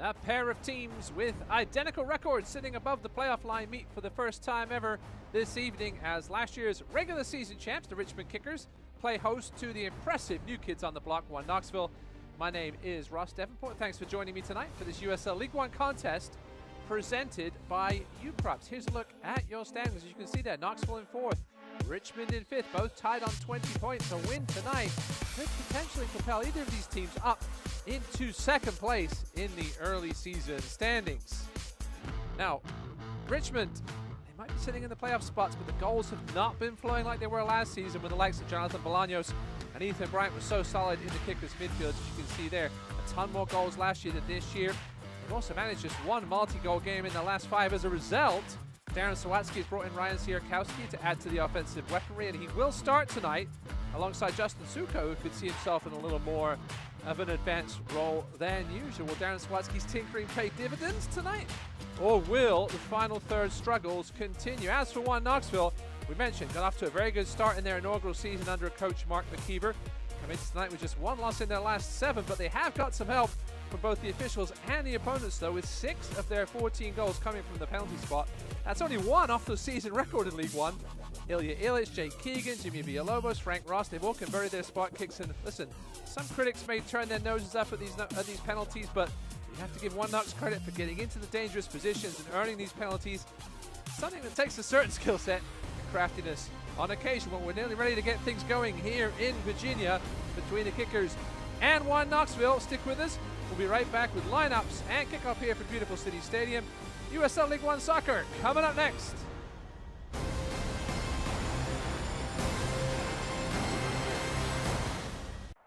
A pair of teams with identical records sitting above the playoff line meet for the first time ever this evening as last year's regular season champs, the Richmond Kickers, play host to the impressive new kids on the block, One Knoxville. My name is Ross Davenport. Thanks for joining me tonight for this USL League One contest presented by UCrops. Here's a look at your standings. As you can see there, Knoxville in 4th, Richmond in 5th, both tied on 20 points. A win tonight could potentially propel either of these teams up into 2nd place in the early season standings. Now, Richmond, they might be sitting in the playoff spots, but the goals have not been flowing like they were last season when the likes of Jonathan Bolaños and Ethan Bryant were so solid in the Kickers midfield, as you can see there. A ton more goals last year than this year. They've also managed just one multi-goal game in the last 5. As a result, Darren Sawatsky has brought in Ryan Sierkowski to add to the offensive weaponry, and he will start tonight alongside Justin Suko, who could see himself in a little more of an advanced role than usual. Will Darren Sawatsky's tinkering pay dividends tonight? Or will the final third struggles continue? As for One Knoxville, we mentioned, got off to a very good start in their inaugural season under coach Mark McKeever. Come into tonight with just 1 loss in their last 7, but they have got some help from both the officials and the opponents, though, with 6 of their 14 goals coming from the penalty spot. That's only 1 off the season record in League One. Ilya Ilic, Jake Keegan, Jimmy Villalobos, Frank Ross, they've all converted their spot kicks. And listen, some critics may turn their noses up at these penalties, but you have to give One Knox credit for getting into the dangerous positions and earning these penalties. Something that takes a certain skill set and craftiness. On occasion, when we're nearly ready to get things going here in Virginia between the Kickers and One Knoxville, stick with us. We'll be right back with lineups and kickoff here for beautiful City Stadium. USL League One soccer coming up next.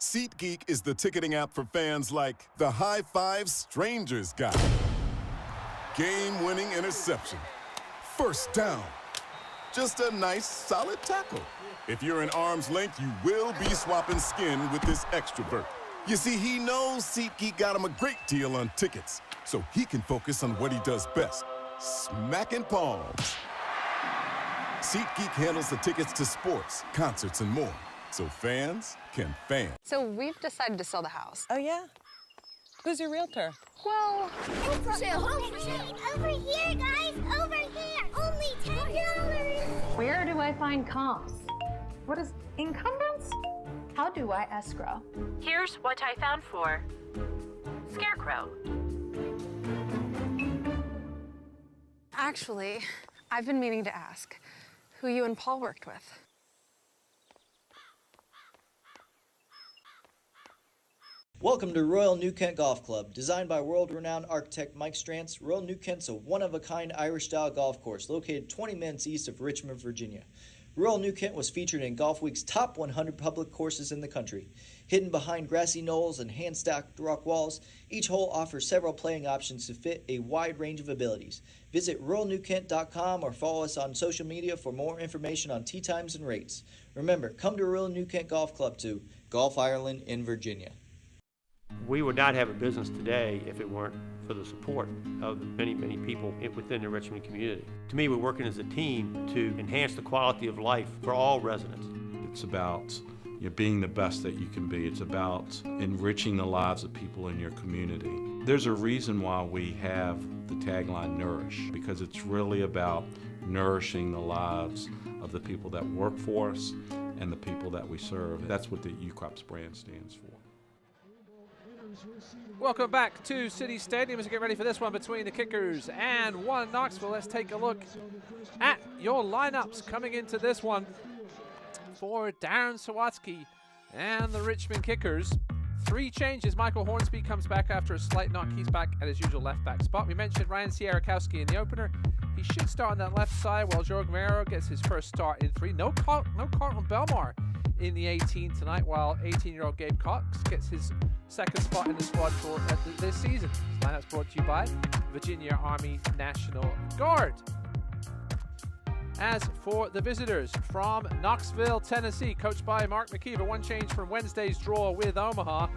SeatGeek is the ticketing app for fans like the high five strangers got. Game-winning interception. First down. Just a nice, solid tackle. If you're in arm's length, you will be swapping skin with this extrovert. You see, he knows SeatGeek got him a great deal on tickets, so he can focus on what he does best, smacking palms. SeatGeek handles the tickets to sports, concerts, and more, so fans can fan. So we've decided to sell the house. Oh, yeah? Who's your realtor? Well, home for sale, home for sale. Over here, guys, over here. Only $10. Where do I find comps? What is incumbents? How do I escrow? Here's what I found for Scarecrow. actually, I've been meaning to ask who you and Paul worked with. Welcome to Royal New Kent Golf Club. Designed by world-renowned architect Mike Strantz, Royal New Kent's a one-of-a-kind Irish-style golf course located 20 minutes east of Richmond, Virginia. Royal New Kent was featured in Golf Week's top 100 public courses in the country. Hidden behind grassy knolls and hand-stacked rock walls, each hole offers several playing options to fit a wide range of abilities. Visit RoyalNewKent.com or follow us on social media for more information on tee times and rates. Remember, come to Royal New Kent Golf Club to Golf Ireland in Virginia. We would not have a business today if it weren't for the support of the many, many people within the Richmond community. To me, we're working as a team to enhance the quality of life for all residents. It's about being the best that you can be. It's about enriching the lives of people in your community. There's a reason why we have the tagline Nourish, because it's really about nourishing the lives of the people that work for us and the people that we serve. That's what the UCrops brand stands for. Welcome back to City Stadium as we get ready for this one between the Kickers and One Knoxville. Let's take a look at your lineups coming into this one for Darren Sawatsky and the Richmond Kickers. 3 changes. Michael Hornsby comes back after a slight knock. He's back at his usual left back spot. We mentioned Ryan Sierkowski in the opener. He should start on that left side while Joe Guerrero gets his first start in 3. No Carlton Belmar in the 18 tonight, while 18-year-old Gabe Cox gets his second spot in the squad for this season. This lineup's brought to you by Virginia Army National Guard. As for the visitors from Knoxville, Tennessee, coached by Mark McKeever, 1 change from Wednesday's draw with Omaha.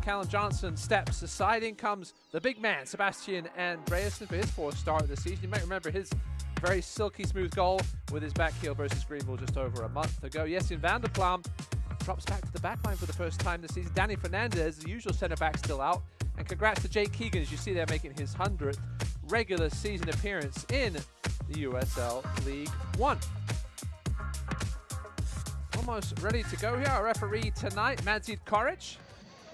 Callum Johnson steps aside. In comes the big man, Sebastian Andreasen, for his 4th start of the season. You might remember his very silky smooth goal with his back heel versus Greenville just over a month ago. Jessin van der Plam drops back to the back line for the first time this season. Danny Fernandez, the usual centre back, still out. And congrats to Jake Keegan, as you see there, making his 100th regular season appearance in the USL League One. Almost ready to go here. Our referee tonight, Madzid Koric.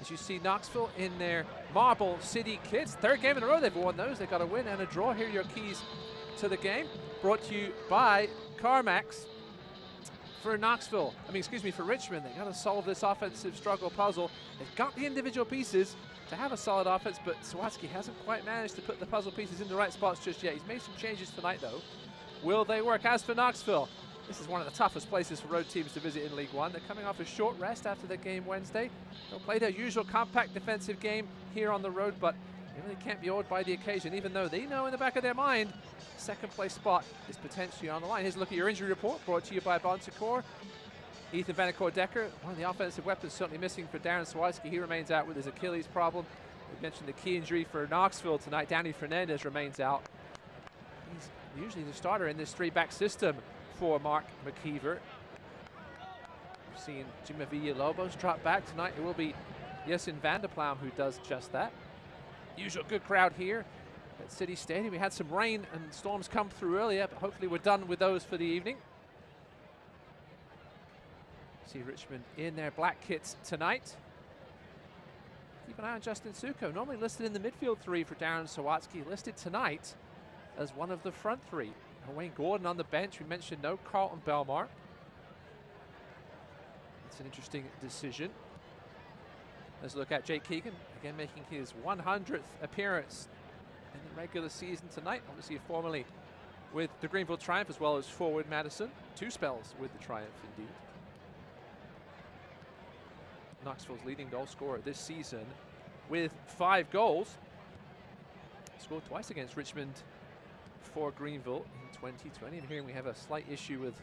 As you see, Knoxville in their Marble City kits. Third game in a row they've won those. They got a win and a draw. Here are your keys to the game. Brought to you by CarMax. For Knoxville, for Richmond, they got to solve this offensive struggle puzzle. They've got the individual pieces to have a solid offense, but Sawatsky hasn't quite managed to put the puzzle pieces in the right spots just yet. He's made some changes tonight, though. Will they work? As for Knoxville, this is one of the toughest places for road teams to visit in League One. They're coming off a short rest after the game Wednesday. They'll play their usual compact defensive game here on the road, but they really can't be awed by the occasion, even though they know in the back of their mind second place spot is potentially on the line. Here's a look at your injury report, brought to you by Bonsecourt. Ethan Vanacore-Decker, one of the offensive weapons certainly missing for Darren Sawatsky. He remains out with his Achilles problem. We mentioned the key injury for Knoxville tonight. Danny Fernandez remains out. He's usually the starter in this three-back system for Mark McKeever. We've seen Jimmy Villalobos drop back tonight. It will be Jessen van der Ploem who does just that. Usual good crowd here at City Stadium. We had some rain and storms come through earlier, but hopefully we're done with those for the evening. See Richmond in their black kits tonight. Keep an eye on Justin Suko, normally listed in the midfield three for Darren Sawatsky, listed tonight as one of the front three. Wayne Gordon on the bench. We mentioned no Carlton Belmar. It's an interesting decision. Let's look at Jake Keegan, again making his 100th appearance in the regular season tonight. Obviously formerly with the Greenville Triumph as well as forward Madison. 2 spells with the Triumph indeed. Knoxville's leading goal scorer this season with 5 goals. Scored twice against Richmond for Greenville in 2020. I'm hearing we have a slight issue with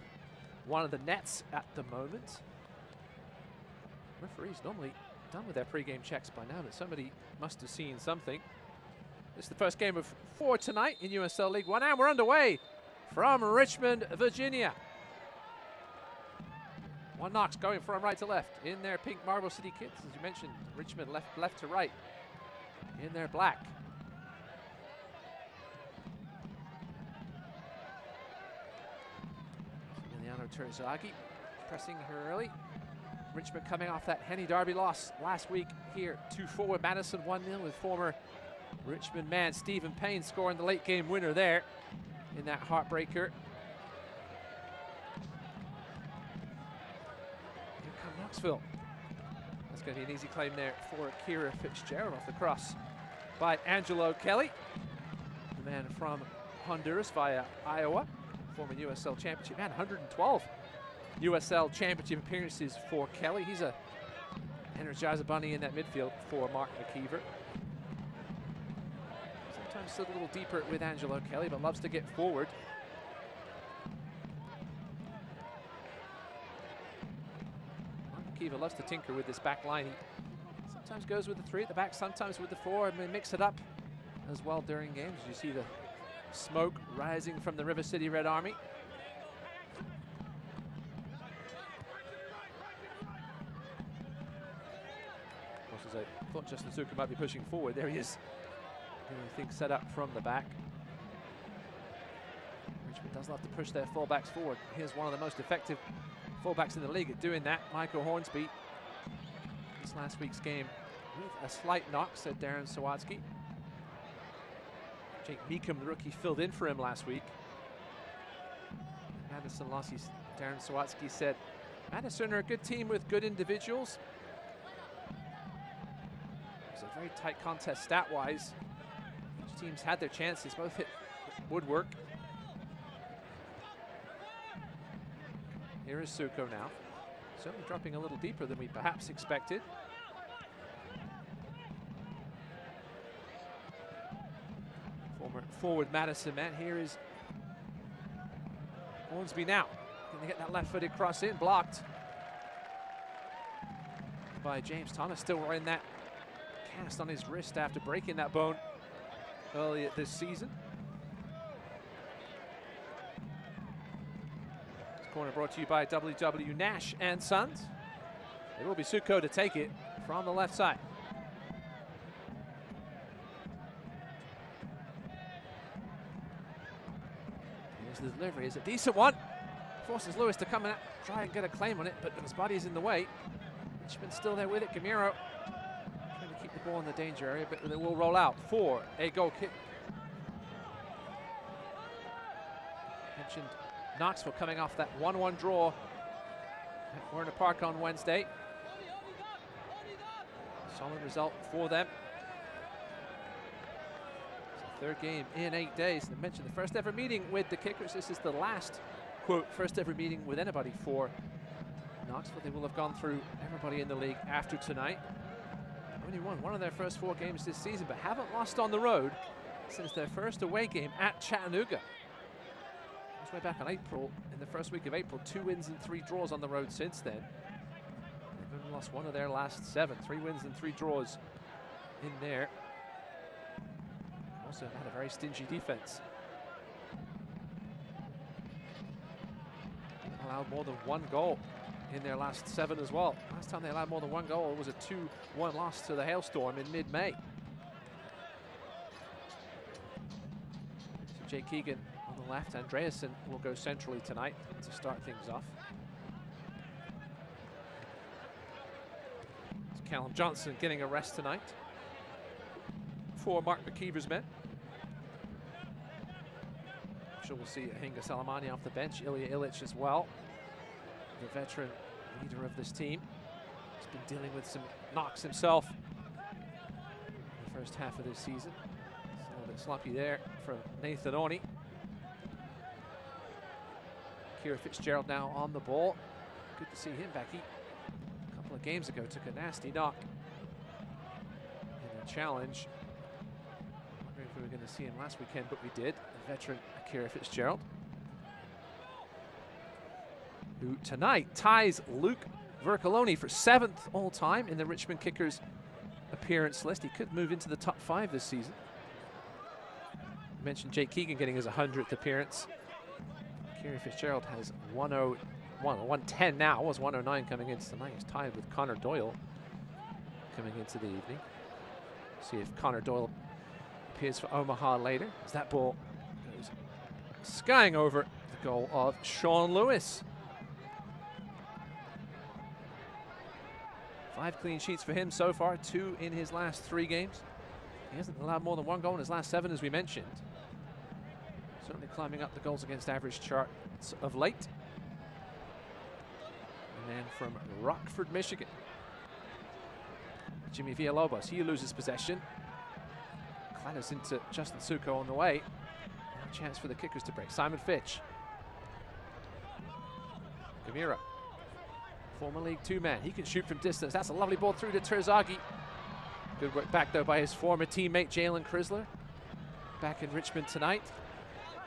one of the nets at the moment. Referees normally done with their pre-game checks by now, but somebody must have seen something. This is the first game of 4 tonight in USL League One, and we're underway from Richmond, Virginia. One Knox going from right to left in their pink Marble City kits, as you mentioned. Richmond left to right in their black. Emiliano Terzagi pressing her early. Richmond coming off that Henny Derby loss last week here to forward Madison 1-0 with former Richmond man Stephen Payne scoring the late game winner there in that heartbreaker. Here come Knoxville. That's going to be an easy claim there for Kira Fitzgerald off the cross by Angelo Kelly, the man from Honduras via Iowa, former USL Championship man, 112 USL Championship appearances for Kelly. He's a Energizer Bunny in that midfield for Mark McKeever. Sometimes a little deeper with Angelo Kelly, but loves to get forward. Mark McKeever loves to tinker with this back line. He sometimes goes with the 3 at the back, sometimes with the 4, and we mix it up as well during games. You see the smoke rising from the River City Red Army. I thought Justin Suka might be pushing forward. There he is. I think set up from the back. Richmond does love to push their fullbacks forward. Here's one of the most effective fullbacks in the league at doing that, Michael Hornsby. This last week's game with a slight knock, said Darren Sawatsky. Jake Meekham, the rookie, filled in for him last week. Madison lost. Darren Sawatsky said, Madison are a good team with good individuals. It's a very tight contest stat-wise. Each team's had their chances, both hit woodwork. Here is Suko now. Certainly dropping a little deeper than we perhaps expected. Former forward Madison man. Here is Hornsby now. Going to get that left-footed cross in, blocked by James Thomas. Still wearing that cast on his wrist after breaking that bone earlier this season. This corner brought to you by WW Nash and Sons. It will be Suko to take it from the left side. to the delivery is a decent one. Forces Lewis to come and try and get a claim on it, but his body's in the way. Richmond still there with it. Gamiro trying to keep the ball in the danger area, but it will roll out for a goal kick. Mentioned Knoxville coming off that 1-1 draw at Werner Park on Wednesday. Solid result for them. It's the third game in 8 days. And I mentioned the first ever meeting with the Kickers. This is the last, quote, first ever meeting with anybody for Knoxville. They will have gone through everybody in the league after tonight. Only won one of their first 4 games this season, but haven't lost on the road since their first away game at Chattanooga. It was way back in April, in the first week of April. 2 wins and 3 draws on the road since then. They've only lost one of their last 7. 3 wins and 3 draws in there. Also had a very stingy defense. Allowed more than 1 goal in their last 7 as well. Last time they allowed more than 1 goal, it was a 2-1 loss to the Hailstorm in mid-May. So Jake Keegan on the left. Andreasen will go centrally tonight to start things off. It's Callum Johnson getting a rest tonight for Mark McKeever's men. I'm sure we'll see Hinga Salamani off the bench, Ilya Ilic as well, the veteran leader of this team. He's been dealing with some knocks himself in the first half of this season. It's a little bit sloppy there from Nathan Oni. Kira Fitzgerald now on the ball. Good to see him back. He, a couple of games ago, took a nasty knock in a challenge. Wondering if we were going to see him last weekend, but we did. The veteran Kira Fitzgerald, who tonight ties Luke Vercoloni for 7th all-time in the Richmond Kickers appearance list. He could move into the top 5 this season. I mentioned Jake Keegan getting his 100th appearance. Kira Fitzgerald has 110 now. It was 109 coming into tonight. He's tied with Connor Doyle coming into the evening. See if Connor Doyle appears for Omaha later, as that ball goes skying over the goal of Sean Lewis. 5 clean sheets for him so far, 2 in his last 3 games. He hasn't allowed more than 1 goal in his last 7, as we mentioned. Certainly climbing up the goals against average charts of late. And then from Rockford, Michigan, Jimmy Villalobos, he loses possession. Clatters into Justin Suko on the way. A chance for the Kickers to break. Simon Fitch. Gamira, former League Two man. He can shoot from distance. That's a lovely ball through to Terzagi. Good work back though by his former teammate Jalen Crisler. Back in Richmond tonight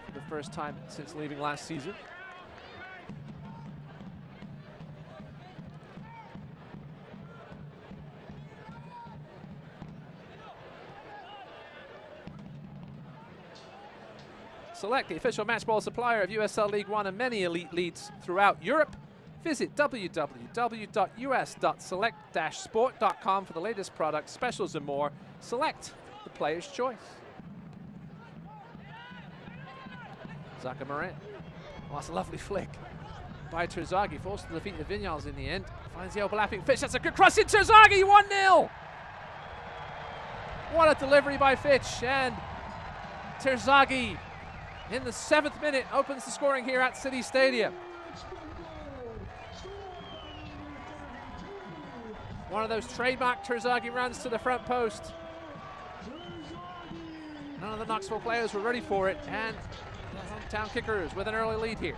for the first time since leaving last season. Select, the official match ball supplier of USL League One and many elite leagues throughout Europe. Visit www.us.select-sport.com for the latest products, specials, and more. Select the player's choice. Zaka Moran. Oh, that's a lovely flick by Terzagi. Forced to defeat the Vinyals in the end. Finds the overlapping Fitch. That's a good cross in Terzagi. 1-0. What a delivery by Fitch. And Terzagi, in the 7th minute, opens the scoring here at City Stadium. One of those trademark Terzagi runs to the front post. None of the Knoxville players were ready for it, and the hometown Kickers with an early lead here.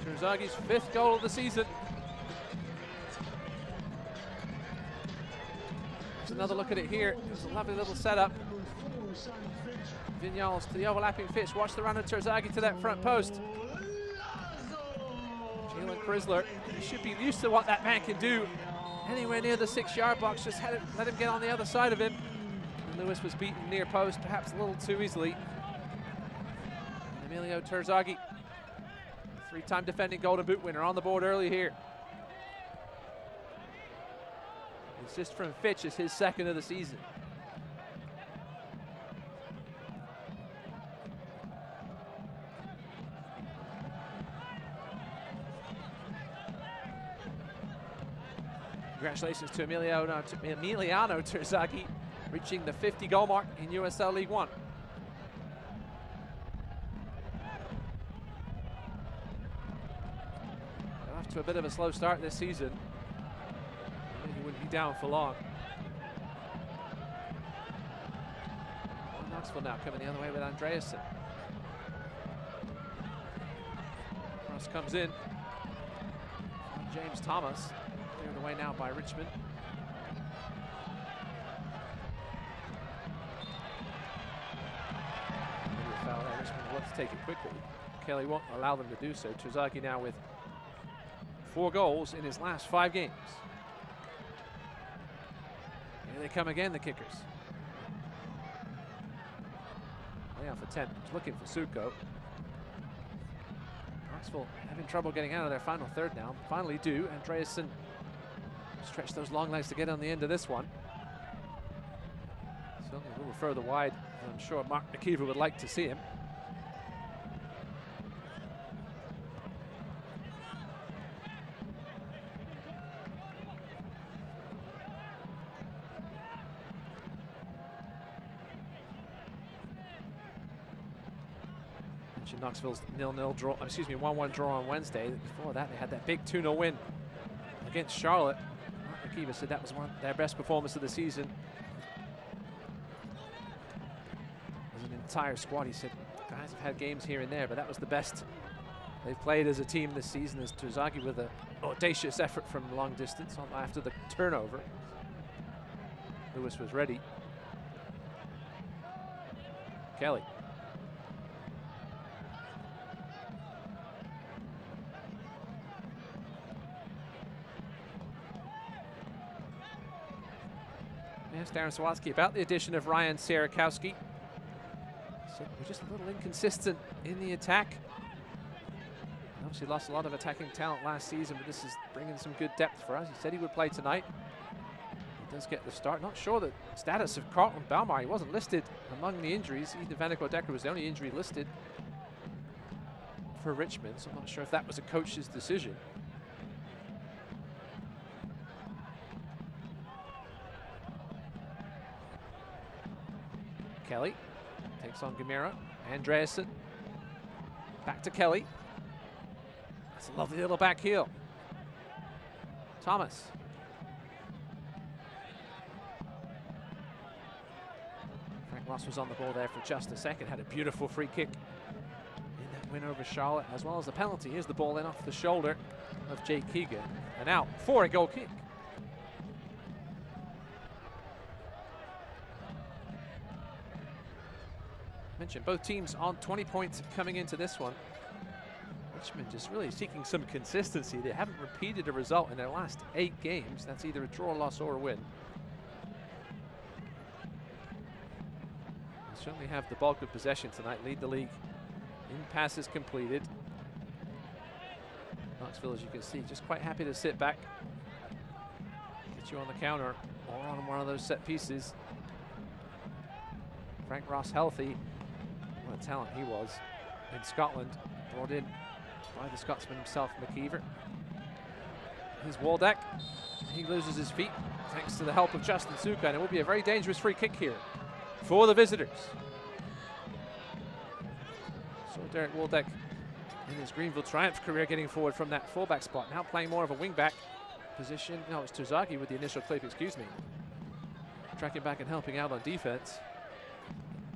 Terzagi's 5th goal of the season. Another look at it here. It's a lovely little setup. Vinyals to the overlapping Fitch. Watch the run of Terzagi to that front post. Jalen Crisler, he should be used to what that man can do. Anywhere near the 6-yard box, just let him get on the other side of him. And Lewis was beaten near post, perhaps a little too easily. And Emilio Terzagi, 3-time defending Golden Boot winner, on the board early here. Assist from Fitch is his 2nd of the season. Congratulations to Emiliano Terzagi, reaching the 50-goal mark in USL League One. Got off to a bit of a slow start this season. He wouldn't be down for long. Knoxville now coming the other way with Andreasen. Cross comes in. James Thomas cleared away now by Richmond. Foul there. Richmond wants to take it quickly. Kelly won't allow them to do so. Terzagi now with 4 goals in his last 5 games. Here they come again, the kickers. Layoff attempt, looking for Suko. Knoxville having trouble getting out of their final third now. Finally do. Andreasen stretch those long legs to get on the end of this one. Certainly a little further wide than I'm sure Mark McKeever would like to see him. Knoxville's 0-0 draw, 1-1 draw on Wednesday. Before that, they had that big 2-0 win against Charlotte. Mark McKeever said that was their best performance of the season. As an entire squad, he said, guys have had games here and there, but that was the best they've played as a team this season. As Terzagi with an audacious effort from long distance after the turnover. Lewis was ready. Kelly. Yes, Darren Sawatsky about the addition of Ryan Sierakowski. So we're just a little inconsistent in the attack. Obviously lost a lot of attacking talent last season, but this is bringing some good depth for us. He said he would play tonight. He does get the start. Not sure the status of Carlton Balmar. He wasn't listed among the injuries. Ethan Vannekow-Decker was the only injury listed for Richmond, so I'm not sure if that was a coach's decision. Kelly takes on Gamera. Andreasen. Back to Kelly. That's a lovely little back heel. Thomas. Frank Ross was on the ball there for just a second. Had a beautiful free kick in that win over Charlotte, as well as the penalty. Here's the ball in off the shoulder of Jake Keegan. And out for a goal kick. Mentioned both teams on 20 points coming into this one. Richmond just really seeking some consistency. They haven't repeated a result in their last 8 games. That's either a draw, loss, or a win. They certainly have the bulk of possession tonight. Lead the league in passes completed. Knoxville, as you can see, just quite happy to sit back, get you on the counter or on one of those set pieces. Frank Ross healthy. What a talent he was in Scotland, brought in by the Scotsman himself, McKeever. Here's Waldeck. He loses his feet thanks to the help of Justin Suka, and it will be a very dangerous free kick here for the visitors. So Derek Waldeck in his Greenville Triumph career getting forward from that fullback spot, now playing more of a wing-back position. No, it's Terzagi with the initial clip, excuse me. Tracking back and helping out on defense.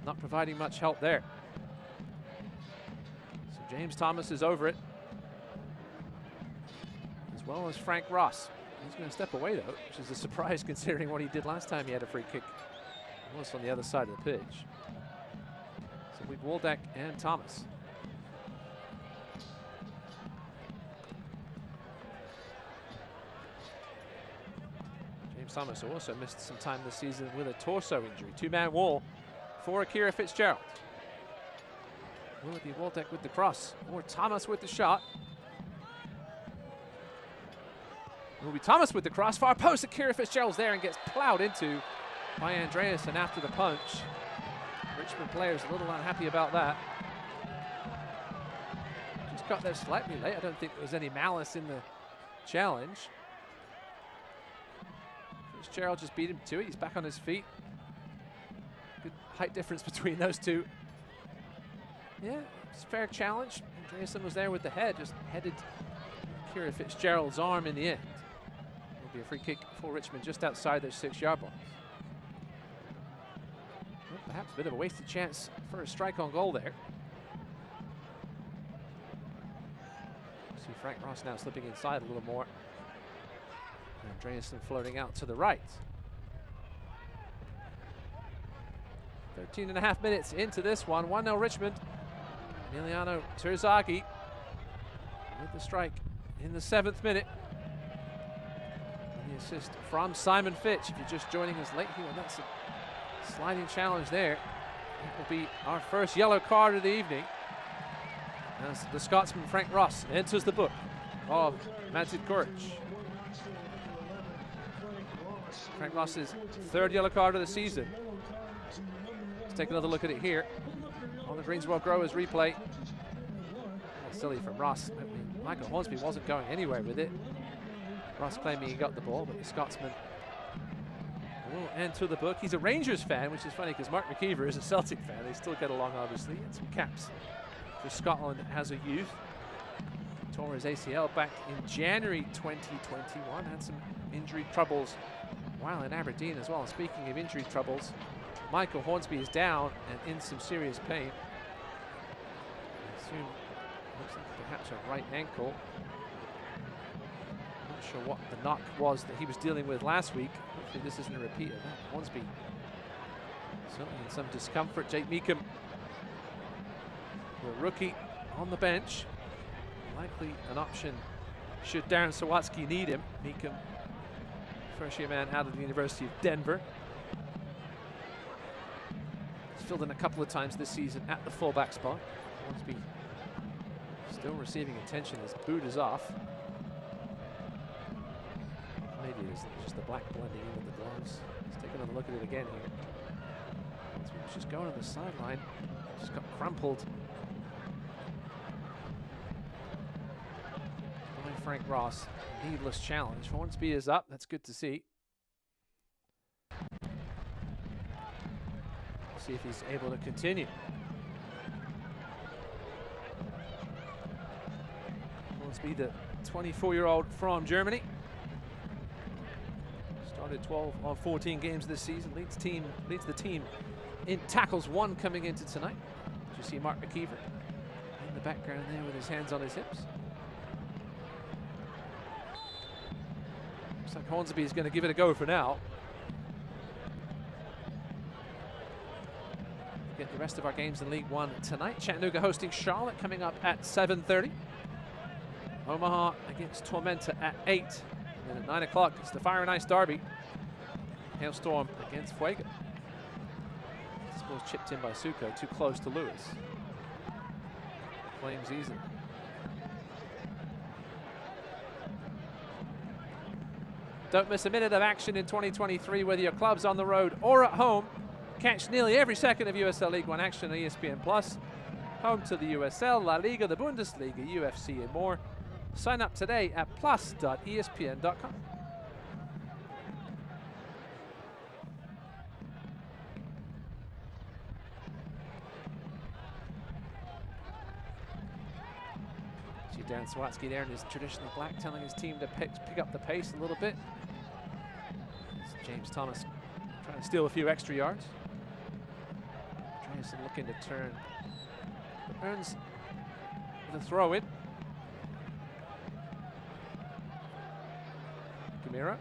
Not providing much help there. So James Thomas is over it, as well as Frank Ross. He's going to step away though, which is a surprise considering what he did last time he had a free kick. It was on the other side of the pitch. So we've Waldeck and Thomas. James Thomas also missed some time this season with a torso injury. 2-man wall for Akira Fitzgerald. Will it be Waldeck with the cross or Thomas with the shot? It will be Thomas with the cross. Far post, Akira Fitzgerald's there and gets plowed into by Andreasen after the punch. Richmond players a little unhappy about that. Just got there slightly late. I don't think there was any malice in the challenge. Fitzgerald just beat him to it. He's back on his feet. Good height difference between those two. Yeah, it's a fair challenge. Andreasen was there with the head, just headed Kira Fitzgerald's arm in the end. It'll be a free kick for Richmond just outside their 6-yard box. Well, perhaps a bit of a wasted chance for a strike on goal there. See Frank Ross now slipping inside a little more. Andreasen floating out to the right. 13.5 minutes into this one. 1-0 Richmond. Emiliano Terzagi with the strike in the 7th minute. And the assist from Simon Fitch. If you're just joining us late here, that's a sliding challenge there. It will be our first yellow card of the evening as the Scotsman Frank Ross enters the book of Matid Kuric. Frank Ross's 3rd yellow card of the season. Let's take another look at it here on the Greensboro Growers replay. Silly from Ross. I mean, Michael Hornsby wasn't going anywhere with it. Ross claiming he got the ball, but the Scotsman will enter the book. He's a Rangers fan, which is funny because Mark McKeever is a Celtic fan. They still get along, obviously. And some caps for Scotland as a youth. Tore his ACL back in January 2021. Had some injury troubles while in Aberdeen as well. Speaking of injury troubles, Michael Hornsby is down and in some serious pain. I assume looks like perhaps a right ankle. Not sure what the knock was that he was dealing with last week. Hopefully this isn't a repeat of that. Hornsby certainly in some discomfort. Jake Meekham, the rookie, on the bench. Likely an option should Darren Sawatsky need him. Meekham, first-year man out of the University of Denver. He's filled in a couple of times this season at the fullback spot. Hornsby still receiving attention as boot is off. Maybe it is just the black blending in with the gloves. Let's take another look at it again here. Hornsby was just going on the sideline. Just got crumpled by Frank Ross. Needless challenge. Hornsby is up. That's good to see. See if he's able to continue. Hornsby, the 24-year-old from Germany. Started 12 of 14 games this season. Leads the team in tackles 1 coming into tonight. You see Mark McKeever in the background there with his hands on his hips. Looks like Hornsby is going to give it a go for now. Get the rest of our games in League One tonight. Chattanooga hosting Charlotte coming up at 7:30. Omaha against Tormenta at 8. And then at 9 o'clock, it's the Fire and Ice Derby. Hailstorm against Fuego. This ball's chipped in by Suko, too close to Lewis. Flames easily. Don't miss a minute of action in 2023, whether your club's on the road or at home. Catch nearly every second of USL League One action on ESPN Plus. Home to the USL, La Liga, the Bundesliga, UFC, and more. Sign up today at plus.espn.com. See Darren Sawatsky there in his traditional black, telling his team to pick up the pace a little bit. James Thomas trying to steal a few extra yards. Andreasen looking to turn. Burns with a throw in. Gamira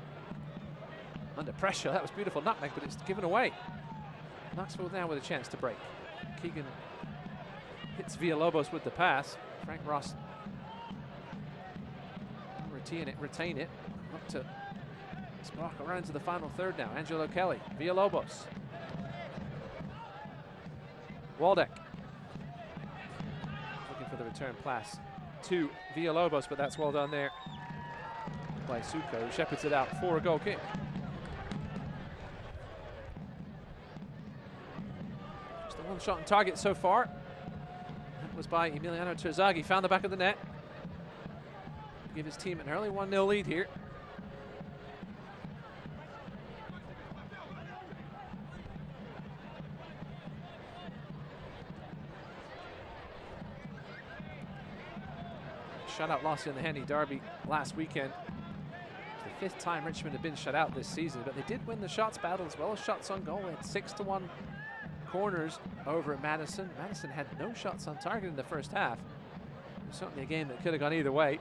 under pressure. That was beautiful nutmeg, but it's given away. Knoxville now with a chance to break. Keegan hits Villalobos with the pass. Frank Ross retain it. Up to Spark around to the final third now. Angelo Kelly, Villalobos. Waldeck looking for the return pass to Villalobos, but that's well done there by Suko, who shepherds it out for a goal kick. Just the 1 shot on target so far. That was by Emiliano Terzagi. Found the back of the net. Give his team an early 1-0 lead here. shutout loss in the Henny Derby last weekend. It's the 5th time Richmond have been shut out this season, but they did win the shots battle as well as shots on goal. They had 6-1 corners over at Madison. Madison had no shots on target in the first half. It was certainly a game that could have gone either way.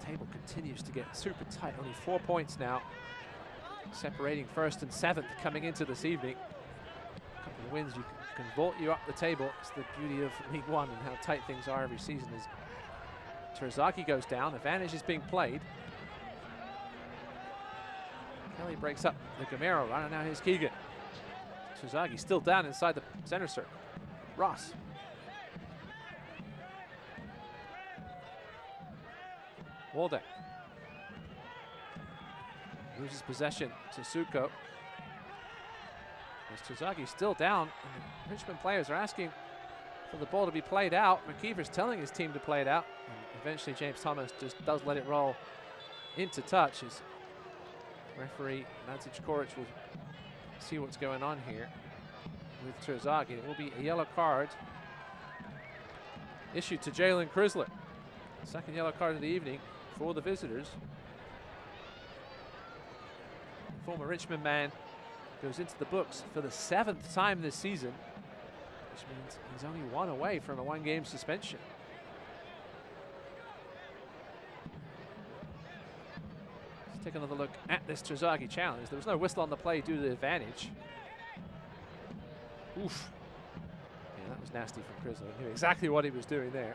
The table continues to get super tight, only 4 points now, separating 1st and 7th coming into this evening. A couple of wins can vault you up the table. It's the beauty of League One and how tight things are every season. As Terzagi goes down, advantage is being played. Kelly breaks up the Gamero run, and now here's Keegan. Terzagi still down inside the center circle. Ross. Waldeck. Loses possession to Suko. As Terzagi still down, and the Richmond players are asking for the ball to be played out. McKeever's telling his team to play it out. And eventually James Thomas just does let it roll into touch. His referee Matic Koric will see what's going on here with Terzagi. It will be a yellow card issued to Jalen Crisler. Second yellow card of the evening for the visitors. Former Richmond man goes into the books for the 7th time this season, which means he's only 1 away from a 1-game suspension. Let's take another look at this Terzagi challenge. There was no whistle on the play due to the advantage. Oof. Yeah, that was nasty from Crisler. He knew exactly what he was doing there.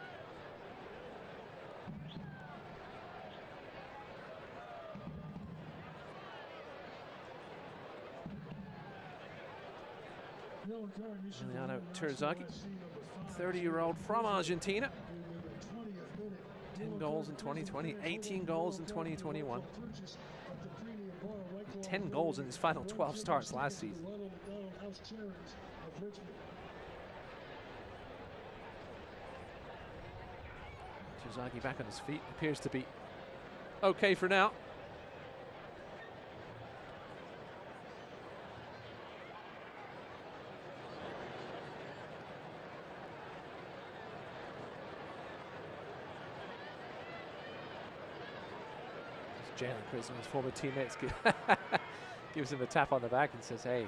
Emiliano Terzagi, 30-year-old from Argentina. 10 goals in 2020, 18 goals in 2021. 10 goals in his final 12 starts last season. Terzagi back on his feet, appears to be okay for now. Jalen Crisler, his former teammates, gives him a tap on the back and says, hey,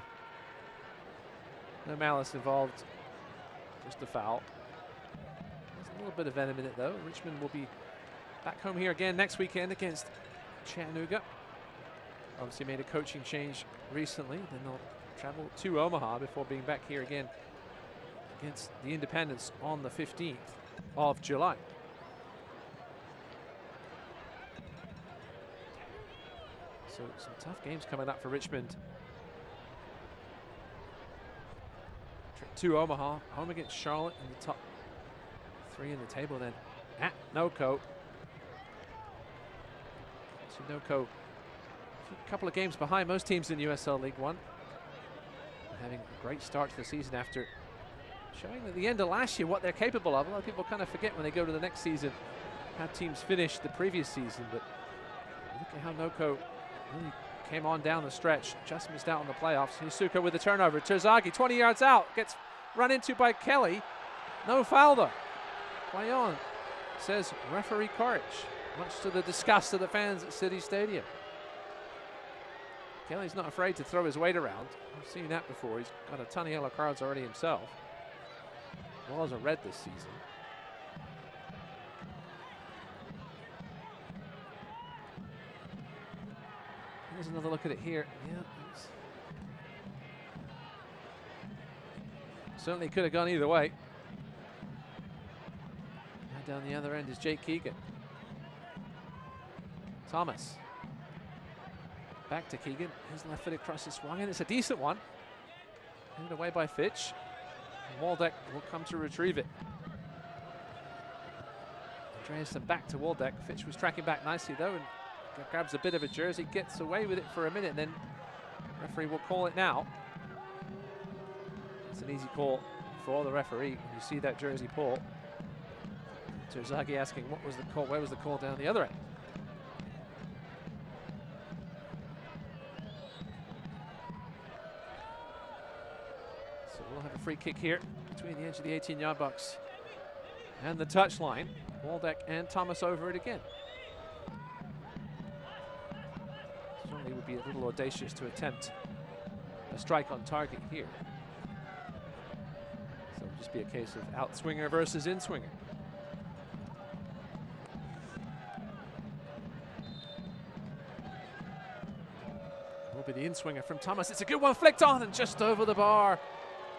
no malice involved, just a foul. There's a little bit of venom in it, though. Richmond will be back home here again next weekend against Chattanooga. Obviously made a coaching change recently. Then they'll travel to Omaha before being back here again against the Independents on the 15th of July. So some tough games coming up for Richmond. Trip to Omaha, home against Charlotte in the top 3 in the table, then at NOCO. So NOCO, a couple of games behind most teams in USL League One. Having a great start to the season after showing at the end of last year what they're capable of. A lot of people kind of forget when they go to the next season how teams finished the previous season, but look at how NOCO really came on down the stretch, just missed out on the playoffs. Here's Suko with the turnover. Terzagi 20 yards out, gets run into by Kelly. No foul though. Play on, says referee Koric, much to the disgust of the fans at City Stadium. Kelly's not afraid to throw his weight around. We've seen that before. He's got a ton of yellow cards already himself, as well as a red this season. Here's another look at it here. Yeah, certainly could have gone either way. And down the other end is Jake Keegan. Thomas. Back to Keegan. His left-footed cross is swung in. It's a decent one. Handed away by Fitch. And Waldeck will come to retrieve it. Andreasen back to Waldeck. Fitch was tracking back nicely though, and grabs a bit of a jersey, gets away with it for a minute, then referee will call it now. It's an easy call for the referee when you see that jersey pull. Terzagi asking what was the call, where was the call down the other end? So So we'll have a free kick here between the edge of the 18-yard box and the touchline. Waldeck and Thomas over it again. Certainly would be a little audacious to attempt a strike on target here. So it'll just be a case of out-swinger versus in-swinger. Will be the in-swinger from Thomas. It's a good one, flicked on and just over the bar.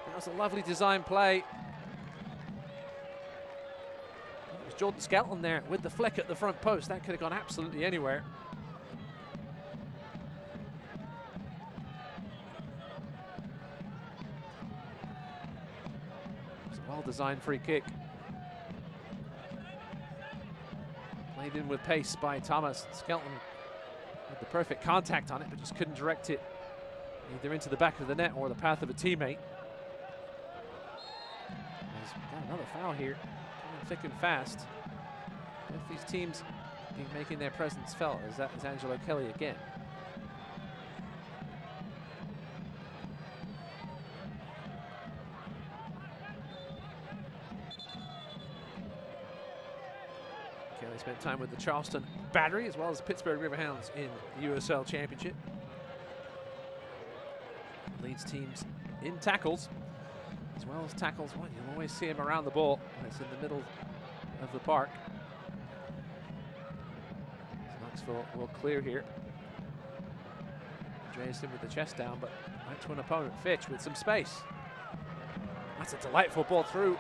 That was a lovely design play. It was Jordan Skelton there with the flick at the front post. That could have gone absolutely anywhere. It's a well-designed free kick. Played in with pace by Thomas. Skelton had the perfect contact on it, but just couldn't direct it either into the back of the net or the path of a teammate. He's got another foul here, coming thick and fast. Both these teams making their presence felt, as that is Angelo Kelly again. Kelly spent time with the Charleston Battery as well as Pittsburgh Riverhounds in the USL Championship. Leads teams in tackles as well as tackles. Well, you'll always see him around the ball when it's in the middle of the park. Knoxville will clear here. Andreasen with the chest down, but back to an opponent. Fitch with some space. That's a delightful ball through.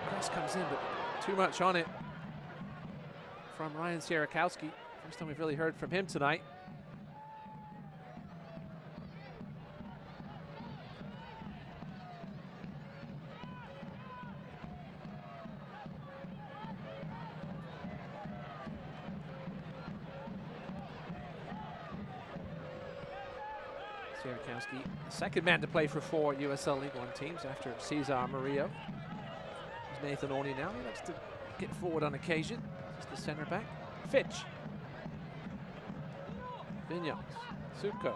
Cross comes in, but too much on it from Ryan Sierakowski. First time we've really heard from him tonight. Sierakowski, second man to play for 4 USL League One teams after Cesar Murillo. There's Nathan Orney now. He likes to get forward on occasion. Just the center back. Fitch. Vignoles. Suko.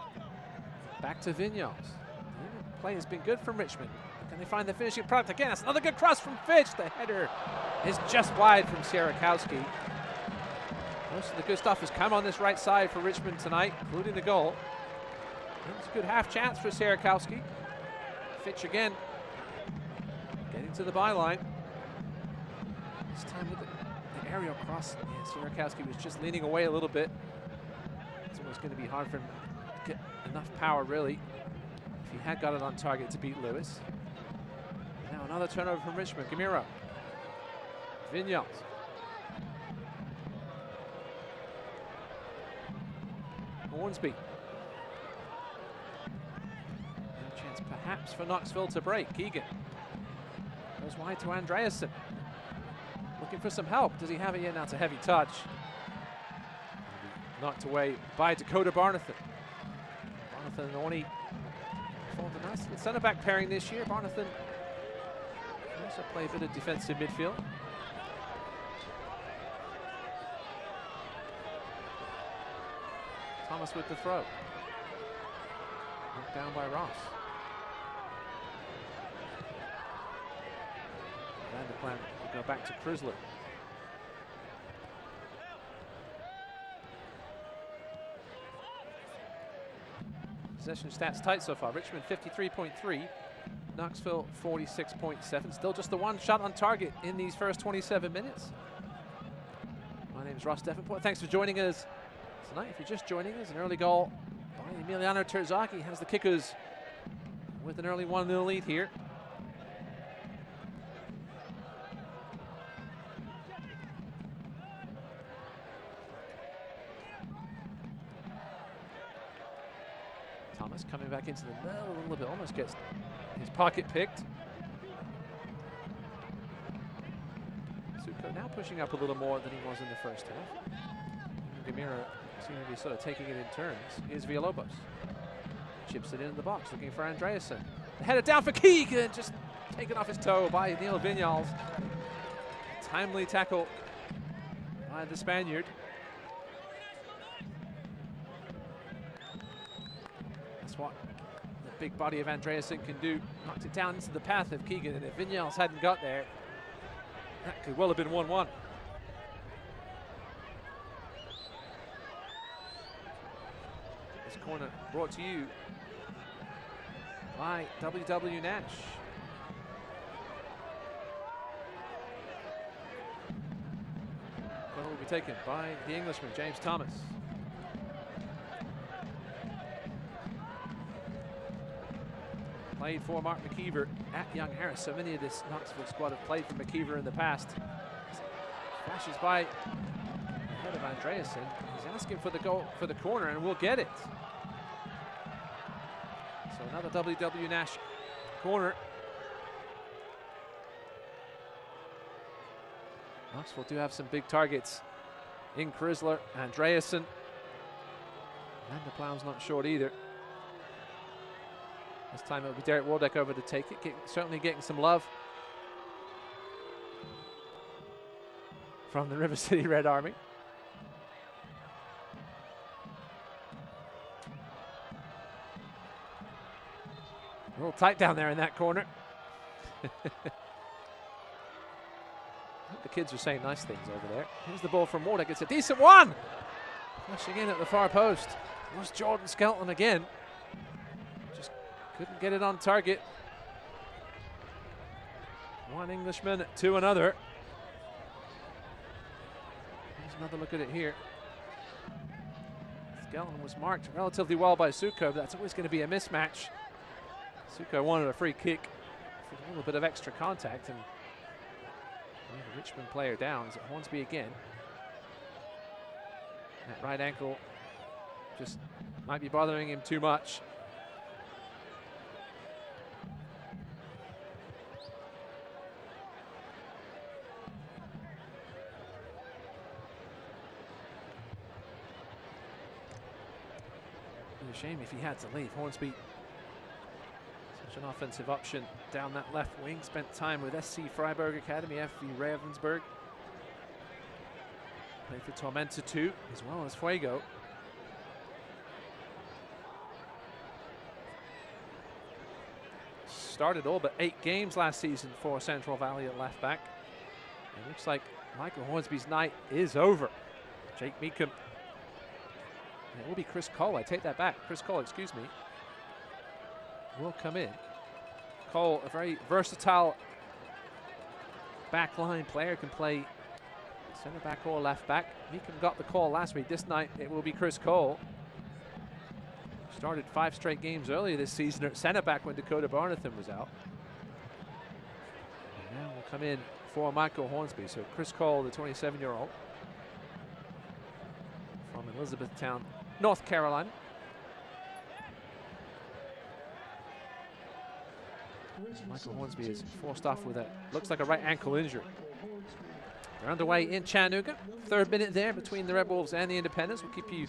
Back to Vignoles. The play has been good from Richmond. Can they find the finishing product again? That's another good cross from Fitch. The header is just wide from Sierakowski. Most of the good stuff has come on this right side for Richmond tonight, including the goal. It's a good half chance for Sierakowski. Fitch again, getting to the byline. This time with the aerial cross. Yeah, Sierakowski was just leaning away a little bit. It's almost going to be hard for him to get enough power, really, if he had got it on target to beat Lewis. Now another turnover from Richmond. Gamiro. Vignoles. Hornsby. Chance perhaps for Knoxville to break. Keegan goes wide to Andreasen. Looking for some help. Does he have it yet? Now it's a heavy touch. Knocked away by Dakota Barnathan. Barnathan and Orney formed a nice little centre-back pairing this year. Barnathan can also play a bit of defensive midfield. Thomas with the throw. Knocked down by Ross. Vanderplan will go back to Chrysler. Possession stats tight so far. Richmond 53.3, Knoxville 46.7. Still just the one shot on target in these first 27 minutes. My name is Ross Davenport. Thanks for joining us tonight. If you're just joining us, an early goal by Emiliano Terzagi has the Kickers with an early 1-0 lead here. Thomas coming back into the middle a little bit, almost gets his pocket picked. Suko now pushing up a little more than he was in the first half. Gamira seems to be sort of taking it in turns. Here's Villalobos. Chips it in the box, looking for Andreasen. The header down for Keegan, just taken off his toe by Neil Vignoles. Timely tackle by the Spaniard. That's what the big body of Andreasen can do. Knocked it down into the path of Keegan, and if Vinyals hadn't got there, that could well have been 1-1. This corner brought to you by W.W. Nash. Corner will be taken by the Englishman, James Thomas. Played for Mark McKeever at Young Harris. So many of this Knoxville squad have played for McKeever in the past. Flashes by ahead of Andreasen. He's asking for the goal for the corner, and we'll get it. So another W.W. Nash corner. Knoxville do have some big targets in Chrysler, Andreasen. And the Plough's not short either. This time it'll be Derek Waldeck over to take it, certainly getting some love from the River City Red Army. A little tight down there in that corner. The kids are saying nice things over there. Here's the ball from Waldeck. It's a decent one. Flashing in at the far post was Jordan Skelton again. Couldn't get it on target. One Englishman to another. Here's another look at it here. Skelton was marked relatively well by Suko, but that's always going to be a mismatch. Suko wanted a free kick for a little bit of extra contact, and the Richmond player down. Is it Hornsby again? That right ankle just might be bothering him too much. A shame if he had to leave. Hornsby, such an offensive option down that left wing. Spent time with SC Freiburg Academy, FV Ravensburg. Played for Tormenta 2 as well as Fuego. Started all but 8 games last season for Central Valley at left back. It looks like Michael Hornsby's night is over. Jake Meekham. It will be Chris Cole. I take that back. Chris Cole, excuse me, will come in. Cole, a very versatile backline player, can play center back or left back. Meekham got the call last week. This night it will be Chris Cole. Started 5 straight games earlier this season at center back when Dakota Barnathan was out. And now will come in for Michael Hornsby. So Chris Cole, the 27-year-old from Elizabethtown, North Carolina. Michael Hornsby is forced off with a, looks like a right ankle injury. They're underway in Chattanooga. 3rd minute there between the Red Wolves and the Independents. We'll keep you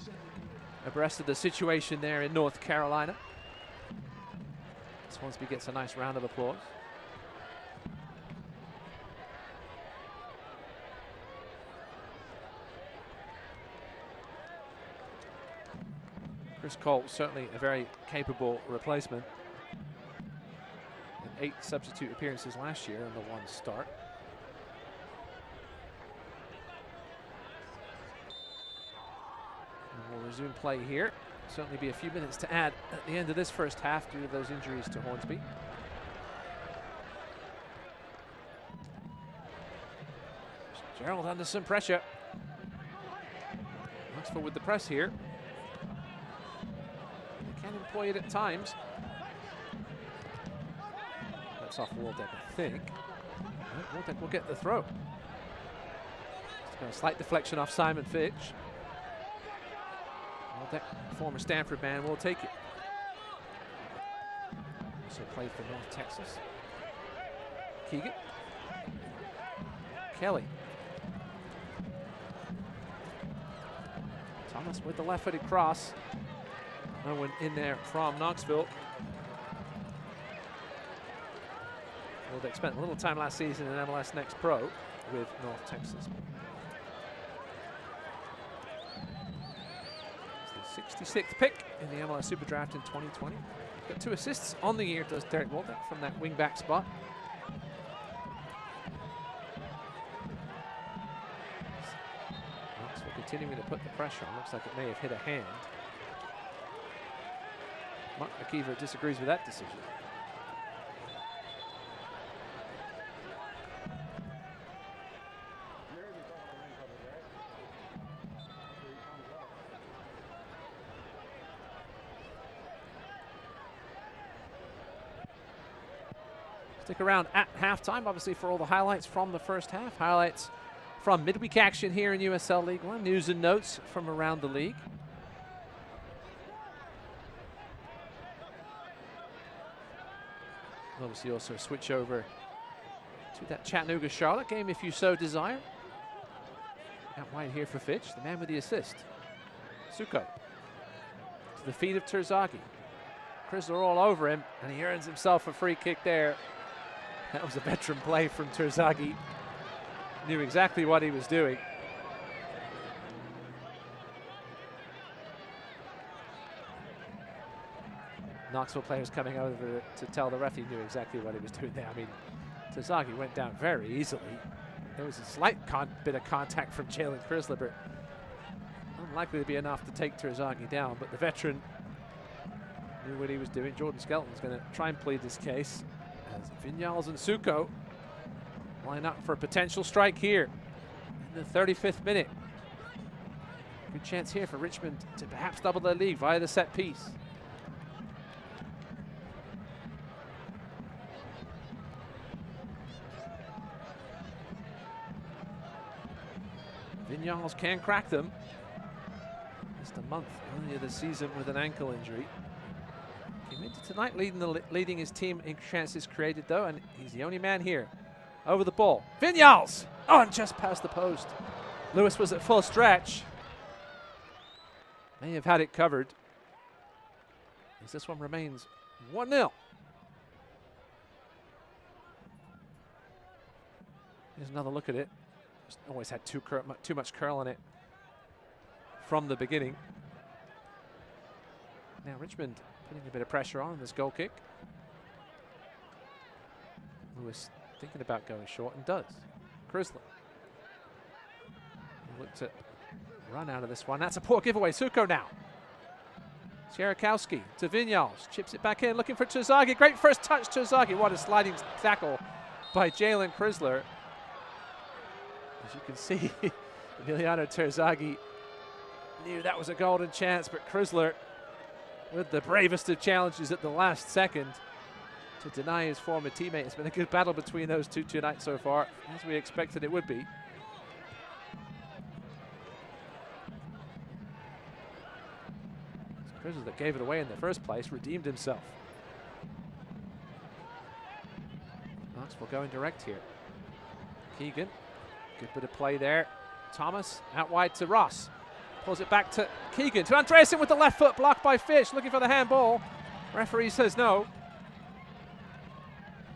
abreast of the situation there in North Carolina. As Hornsby gets a nice round of applause. Chris Cole, certainly a very capable replacement. In 8 substitute appearances last year and the 1 start. And we'll resume play here. Certainly be a few minutes to add at the end of this first half due to those injuries to Hornsby. Gerald under some pressure. Knoxville with the press here. Can employ it at times. That's off Waldeck, I think. Waldeck will get the throw. Just got a slight deflection off Simon Fitch. Waldeck, former Stanford man, will take it. Also played for North Texas. Keegan. Kelly. Thomas with the left-footed cross. No one in there from Knoxville. Waldeck spent a little time last season in MLS Next Pro with North Texas. It's the 66th pick in the MLS Super Draft in 2020. Got 2 assists on the year, does Derek Waldeck from that wing-back spot. Knoxville continuing to put the pressure on. Looks like it may have hit a hand. Mark McKeever disagrees with that decision. Stick around at halftime, obviously, for all the highlights from the first half. Highlights from midweek action here in USL League One. News and notes from around the league. Obviously, also switch over to that Chattanooga-Charlotte game if you so desire. Out wide here for Fitch, the man with the assist. Suko to the feet of Terzagi. Chrysler all over him, and he earns himself a free kick there. That was a veteran play from Terzagi. Knew exactly what he was doing. Knoxville players coming over to tell the ref he knew exactly what he was doing there. I mean, Terzagi went down very easily. There was a slight bit of contact from Jalen Chrysler, but unlikely to be enough to take Terzagi down. But the veteran knew what he was doing. Jordan Skelton's going to try and plead this case as Vinyals and Suko line up for a potential strike here in the 35th minute. Good chance here for Richmond to perhaps double their lead via the set piece. Vinyals can crack them. Just a month earlier this season with an ankle injury. Came into tonight leading his team in chances created, though, and he's the only man here. Over the ball. Vinyals! Oh, and just past the post. Lewis was at full stretch. May have had it covered, as this one remains 1-0. Here's another look at it. Just always had too much curl in it from the beginning. Now Richmond putting a bit of pressure on this goal kick. Lewis thinking about going short and does. Chrysler looked to run out of this one. That's a poor giveaway. Suko now. Sierakowski to Vinyals. Chips it back in, looking for Terzagi. Great first touch, Terzagi. What a sliding tackle by Jalen Chrysler. As you can see, Emiliano Terzagi knew that was a golden chance, but Chrysler, with the bravest of challenges at the last second, to deny his former teammate. It's been a good battle between those two tonight so far, as we expected it would be. Chrysler that gave it away in the first place redeemed himself. Knoxville going direct here. Keegan. Good bit of play there. Thomas out wide to Ross. Pulls it back to Keegan. To Andreasen with the left foot, blocked by Fish. Looking for the handball. Referee says no.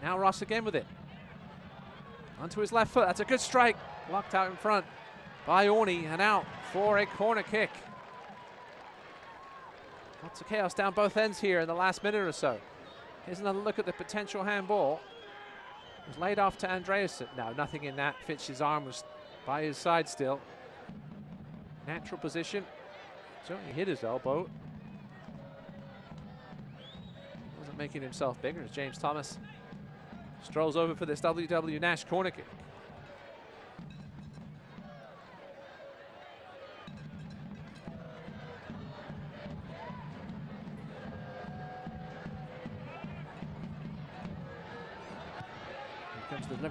Now Ross again with it. Onto his left foot. That's a good strike. Blocked out in front by Orney, and out for a corner kick. Lots of chaos down both ends here in the last minute or so. Here's another look at the potential handball. It was laid off to Andreasen. No, nothing in that. Fitch's arm was by his side still. Natural position. Certainly hit his elbow. Wasn't making himself bigger as James Thomas strolls over for this W.W. Nash corner kick.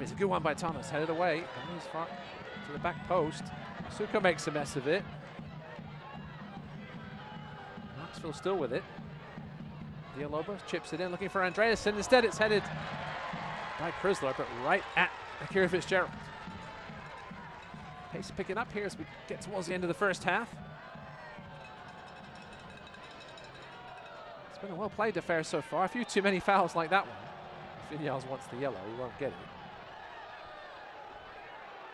It's a good one by Thomas, headed away, and he's far to the back post. Suko makes a mess of it. Knoxville still with it. Villalobos chips it in, looking for Andreasen. Instead, it's headed by Chrysler, but right at Akira Fitzgerald. Pace picking up here as we get towards the end of the first half. It's been a well-played affair so far. A few too many fouls like that one. If Vinyals wants the yellow, he won't get it.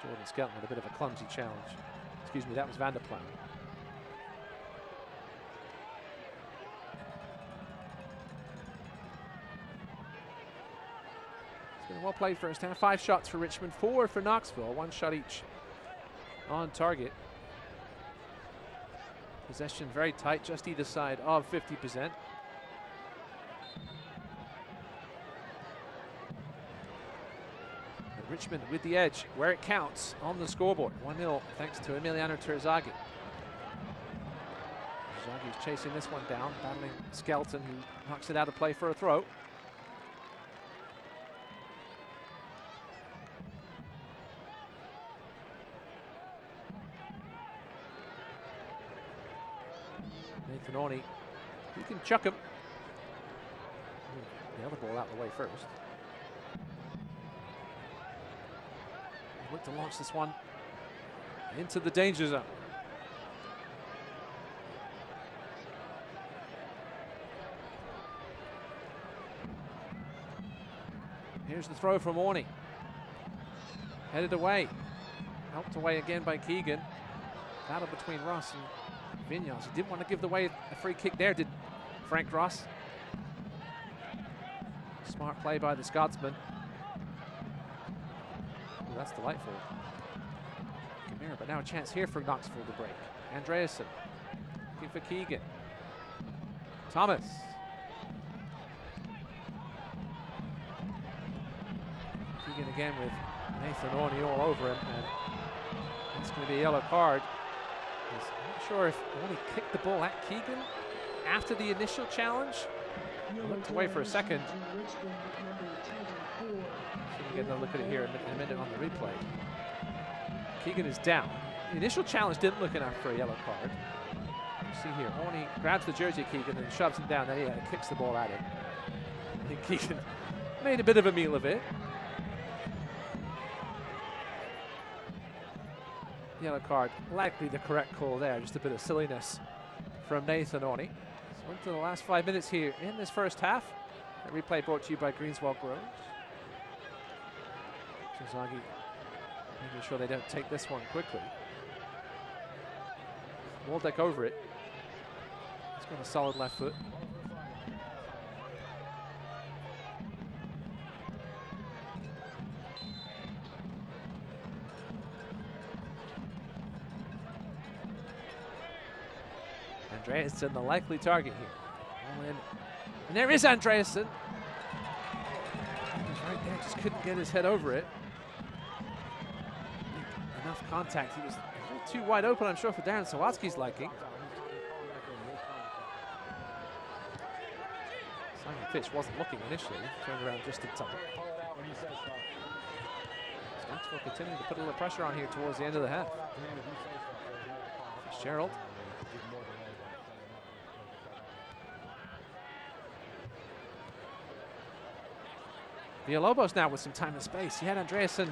Jordan Skelton with a bit of a clumsy challenge. Excuse me, that was Van der Plaan. Well played first half. 5 shots for Richmond, 4 for Knoxville. 1 shot each on target. Possession very tight, just either side of 50%. Richmond with the edge where it counts on the scoreboard. 1-0 thanks to Emiliano Terzagi. Terzagi's chasing this one down, battling Skelton, who knocks it out of play for a throw. Nathan Orney, he can chuck him. The other ball out the way first. Look to launch this one into the danger zone. Here's the throw from Orney. Headed away. Helped away again by Keegan. Battle between Ross and Vignos. He didn't want to give away a free kick there, did Frank Ross. Smart play by the Scotsman. Ooh, that's delightful. Camara, but now a chance here for Knoxville to break. Andreasen looking for Keegan. Thomas. Keegan again with Nathan Orney all over him, and that's going to be a yellow card. I'm not sure if Orney kicked the ball at Keegan after the initial challenge. I looked away for a second. So we get another look at it here in a minute on the replay. Keegan is down. The initial challenge didn't look enough for a yellow card. You see here, Orney grabs the jersey of Keegan and shoves him down. Then he kicks the ball at him. I think Keegan made a bit of a meal of it. Yellow card, likely the correct call there. Just a bit of silliness from Nathan Orney. So into the last 5 minutes here in this first half. A replay brought to you by Greenswell Groves. Terzagi making sure they don't take this one quickly. Waldeck over it. He's got a solid left foot. Andreasen, the likely target here. All in. And there is Andreasen. He was right there, just couldn't get his head over it. Enough contact. He was a little too wide open, I'm sure, for Darren Sawatzky's liking. Simon Fitch wasn't looking initially, turned around just in time. Knoxville continuing to put a little pressure on here towards the end of the half. Fitzgerald. Villalobos now with some time and space. He had Andreasen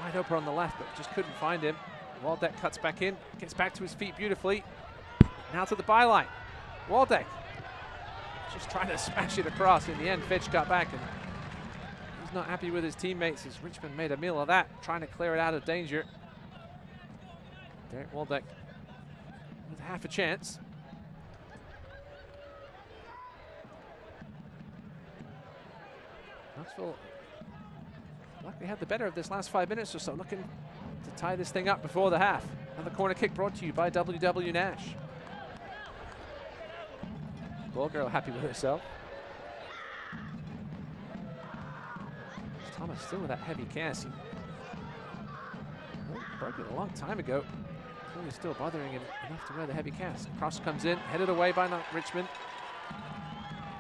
wide open on the left, but just couldn't find him. Waldeck cuts back in, gets back to his feet beautifully. Now to the byline. Waldeck just trying to smash it across. In the end, Fitch got back, and he's not happy with his teammates as Richmond made a meal of that, trying to clear it out of danger. Derek Waldeck with half a chance. Knoxville likely had the better of this last 5 minutes or so, looking to tie this thing up before the half. And the corner kick brought to you by WW Nash. Ball girl happy with herself. Thomas still with that heavy cast. He broke it a long time ago. Clearly still bothering him enough to wear the heavy cast. Cross comes in, headed away by Richmond.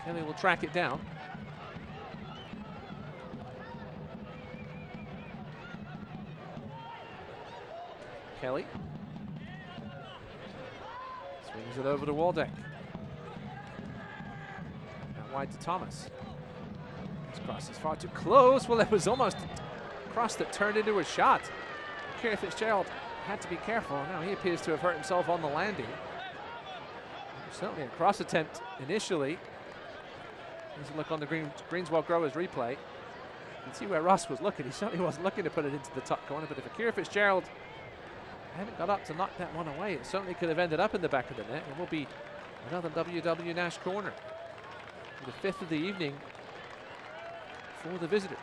Kelly will track it down. Kelly swings it over to Waldeck. Now wide to Thomas. This cross is far too close. Well, it was almost a cross that turned into a shot. Kerry Fitzgerald had to be careful. Now he appears to have hurt himself on the landing. Certainly a cross attempt initially. There's a look on the Greenswell Growers replay. You can see where Ross was looking. He certainly wasn't looking to put it into the top corner, but if Akira Fitzgerald hadn't got up to knock that one away, it certainly could have ended up in the back of the net. It will be another WW Nash corner. The 5th of the evening for the visitor.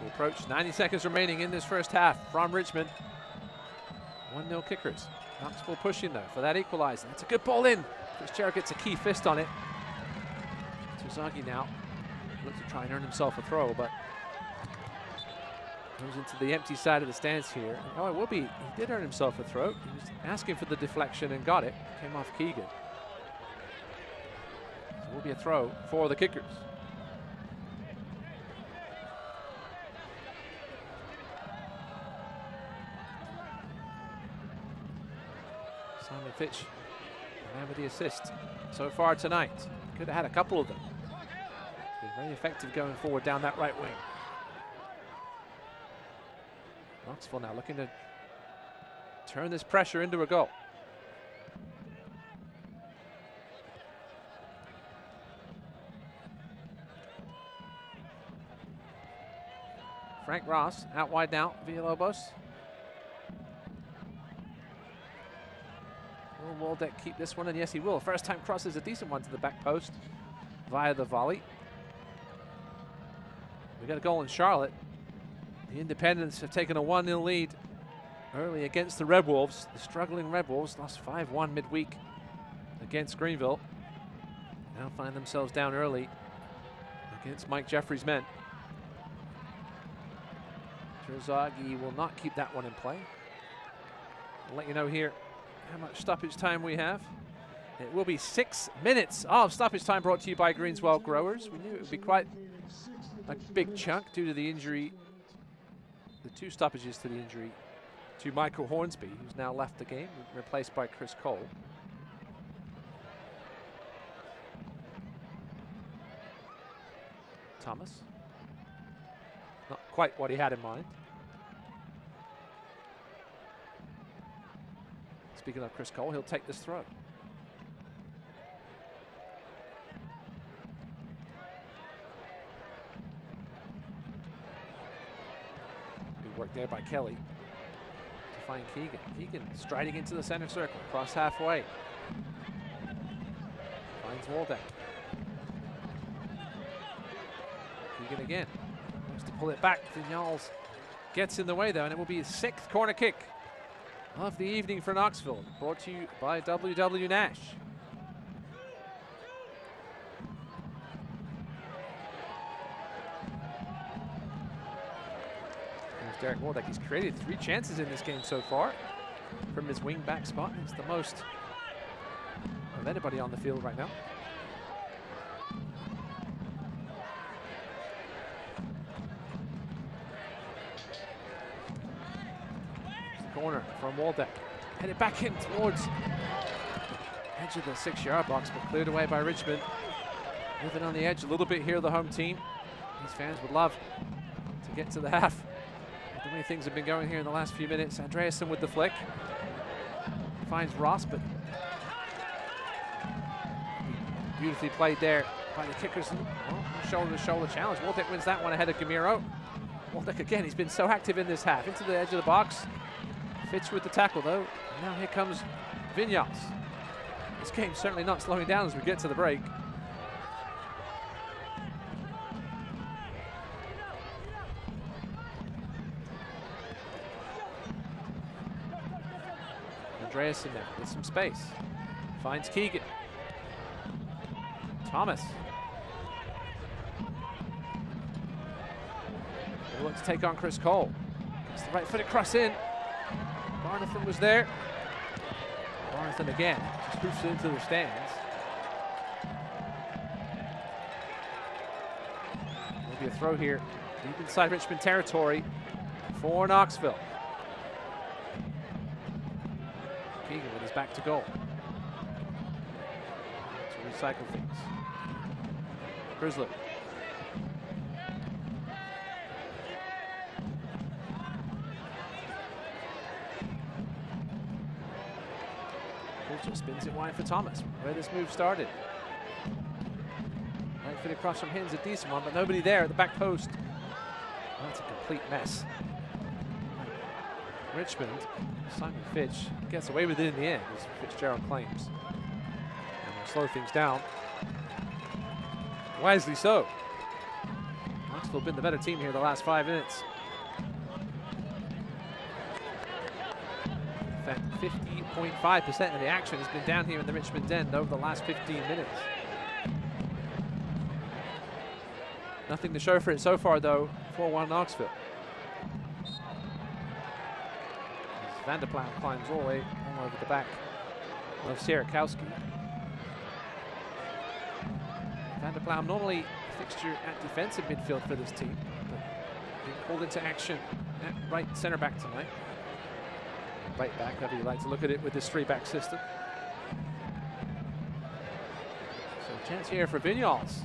We approach 90 seconds remaining in this first half from Richmond. 1-0 kickers. Knoxville pushing though for that equalizer. That's a good ball in. Fitzgerald gets a key fist on it. Terzagi now looks to try and earn himself a throw, but goes into the empty side of the stands here. And, oh, it will be. He did earn himself a throw. He was asking for the deflection and got it. Came off Keegan. So it will be a throw for the kickers. Simon Fitch, the man with the assist so far tonight. Could have had a couple of them. He's been very effective going forward down that right wing. Knoxville now looking to turn this pressure into a goal. Frank Ross out wide now, Villalobos. Will Waldeck keep this one? And yes, he will. First time cross is a decent one to the back post via the volley. We got a goal in Charlotte. The Independents have taken a 1-0 lead early against the Red Wolves. The struggling Red Wolves lost 5-1 midweek against Greenville. Now find themselves down early against Mike Jeffrey's men. Terzagi will not keep that one in play. I'll let you know here how much stoppage time we have. It will be 6 minutes of stoppage time, brought to you by Greenswell Growers. We knew it would be quite a big chunk due to the injury, the 2 stoppages to the injury to Michael Hornsby, who's now left the game, replaced by Chris Cole. Thomas, not quite what he had in mind. Speaking of Chris Cole, he'll take this throw. Good work there by Kelly to find Keegan. Keegan striding into the center circle, cross halfway. Finds Waldeck. Keegan again. Wants to pull it back. Vignals gets in the way though, and it will be his 6th corner kick of the evening for Knoxville, brought to you by WW Nash. There's Derek Waldeck. He's created 3 chances in this game so far from his wing back spot. It's the most of anybody on the field right now. Corner from Waldeck. Headed back in towards edge of the 6-yard box, but cleared away by Richmond. Moving on the edge a little bit here, the home team. These fans would love to get to the half. But the way things have been going here in the last few minutes. Andreasen with the flick. Finds Ross, but beautifully played there by the kickers. Well, shoulder-to-shoulder challenge. Waldeck wins that one ahead of Gamiro. Waldeck again, he's been so active in this half. Into the edge of the box. Fitch with the tackle though. And now here comes Vinyas. This game's certainly not slowing down as we get to the break. Andreasen now with some space. Finds Keegan. Thomas. They look to take on Chris Cole. Gets the right footed cross in. Barnathan was there. Barnathan again, just hoofs it into the stands. There'll be a throw here, deep inside Richmond territory for Knoxville. Keegan with his back to goal. To recycle things. Grizzly. Spins it wide for Thomas, where this move started. Right foot across from Hins, a decent one, but nobody there at the back post. Well, that's a complete mess. Richmond, Simon Fitch gets away with it in the end, as Fitzgerald claims. And will slow things down. Wisely so. Knoxville have been the better team here the last 5 minutes. In fact, 50.5% of the action has been down here in the Richmond end over the last 15 minutes. Nothing to show for it so far, though, 4-1 Knoxville. As Van der Ploeg climbs all over the back of Sierakowski. Van der Ploeg normally a fixture at defensive midfield for this team, but being called into action at right centre back tonight. Right back, however you like to look at it with this 3-back system. So a chance here for Vignals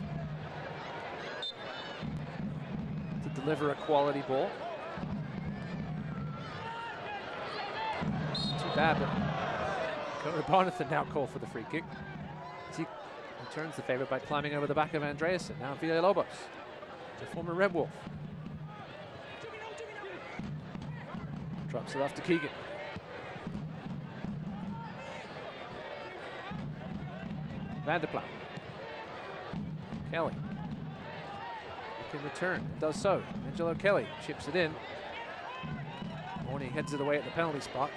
to deliver a quality ball. Too bad, but Connor Barnathan now called for the free kick. As he returns the favour by climbing over the back of Andreasen. Now Villalobos, the former Red Wolf. Drops it off to Keegan. Van der Ploeg. Kelly. He can return. It does so. Angelo Kelly chips it in. Morney heads it away at the penalty spot.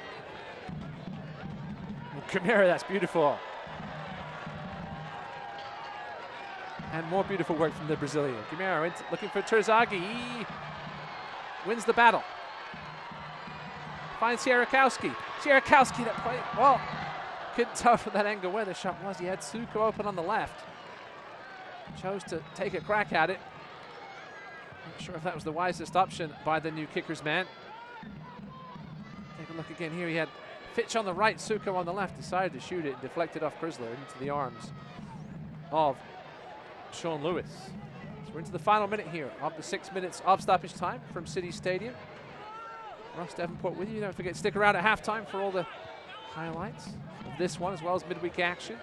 Camara, that's beautiful. And more beautiful work from the Brazilian. Camara looking for Terzagi. He wins the battle. Finds Sierakowski. Sierakowski that play. Well, couldn't tell from that angle where the shot was. He had Suko open on the left. Chose to take a crack at it. Not sure if that was the wisest option by the new kicker's man. Take a look again here. He had Fitch on the right, Suko on the left. Decided to shoot it and deflected off Chrysler into the arms of Sean Lewis. So we're into the final minute here of the 6 minutes of stoppage time from City Stadium. Ross Davenport with you. Don't forget to stick around at halftime for all the highlights of this one as well as midweek action.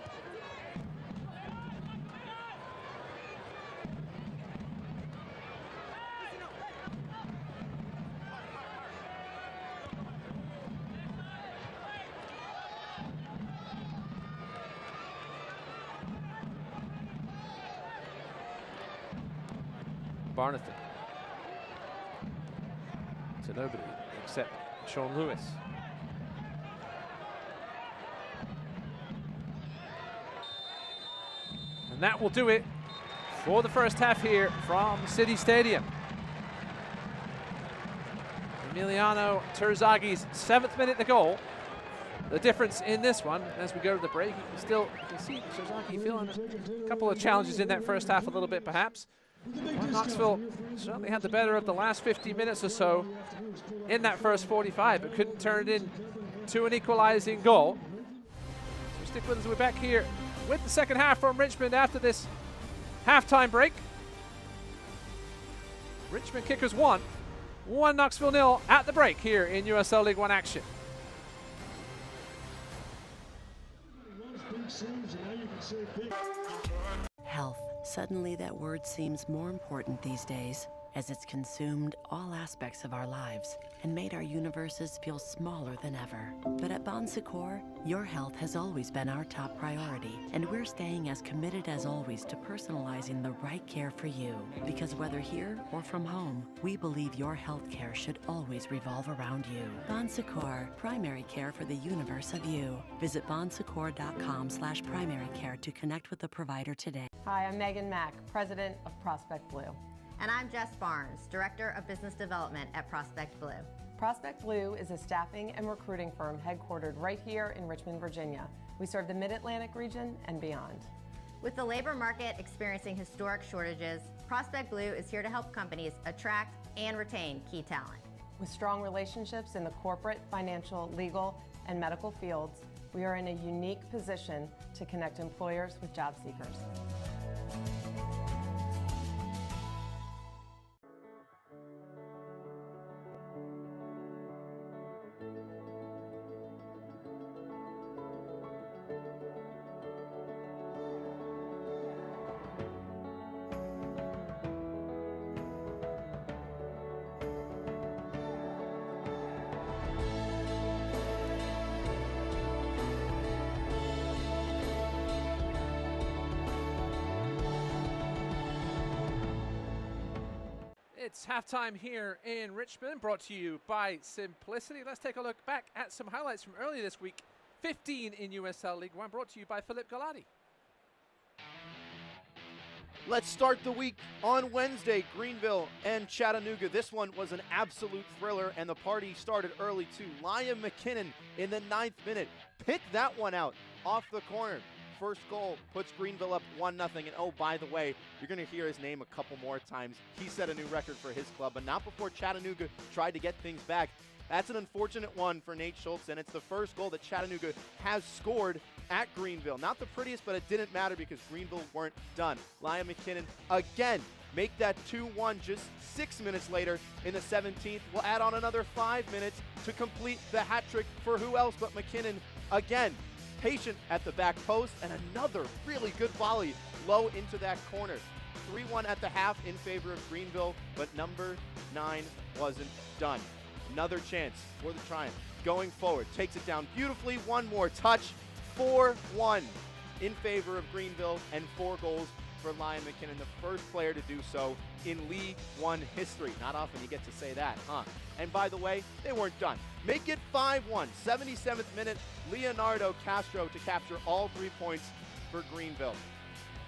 Barnathan to nobody except Sean Lewis. And that will do it for the first half here from City Stadium. Emiliano Terzagi's 7th minute to goal. The difference in this one, as we go to the break, you can see Terzagi feeling a couple of challenges in that first half a little bit perhaps. Well, Knoxville certainly had the better of the last 50 minutes or so in that first 45, but couldn't turn it into an equalizing goal. So stick with us. We're back here with the second half from Richmond after this halftime break. Richmond Kickers 1 Knoxville 0 at the break here in USL League One action. Health. Suddenly that word seems more important these days, as it's consumed all aspects of our lives and made our universes feel smaller than ever. But at Bon Secours, your health has always been our top priority, and we're staying as committed as always to personalizing the right care for you. Because whether here or from home, we believe your health care should always revolve around you. Bon Secours, primary care for the universe of you. Visit bonsecours.com/primary care to connect with the provider today. Hi, I'm Megan Mack, President of Prospect Blue. And I'm Jess Barnes, Director of Business Development at Prospect Blue. Prospect Blue is a staffing and recruiting firm headquartered right here in Richmond, Virginia. We serve the Mid-Atlantic region and beyond. With the labor market experiencing historic shortages, Prospect Blue is here to help companies attract and retain key talent. With strong relationships in the corporate, financial, legal, and medical fields, we are in a unique position to connect employers with job seekers. It's halftime here in Richmond, brought to you by Simplicity. Let's take a look back at some highlights from earlier this week. 15 in USL League One, brought to you by Philip Galati. Let's start the week on Wednesday, Greenville and Chattanooga. This one was an absolute thriller, and the party started early too. Liam McKinnon in the 9th minute picked that one out off the corner. First goal puts Greenville up 1-0. And oh, by the way, you're going to hear his name a couple more times. He set a new record for his club, but not before Chattanooga tried to get things back. That's an unfortunate one for Nate Schultz, and it's the first goal that Chattanooga has scored at Greenville. Not the prettiest, but it didn't matter because Greenville weren't done. Liam McKinnon again make that 2-1 just 6 minutes later in the 17th. We'll add on another 5 minutes to complete the hat trick for who else but McKinnon again. Patient at the back post, and another really good volley low into that corner. 3-1 at the half in favor of Greenville, but number 9 wasn't done. Another chance for the Triumph going forward. Takes it down beautifully. One more touch. 4-1 in favor of Greenville, and 4 goals for Liam McKinnon, the first player to do so in League One history. Not often you get to say that, huh? And by the way, they weren't done. Make it 5-1. 77th minute, Leonardo Castro to capture all 3 points for Greenville.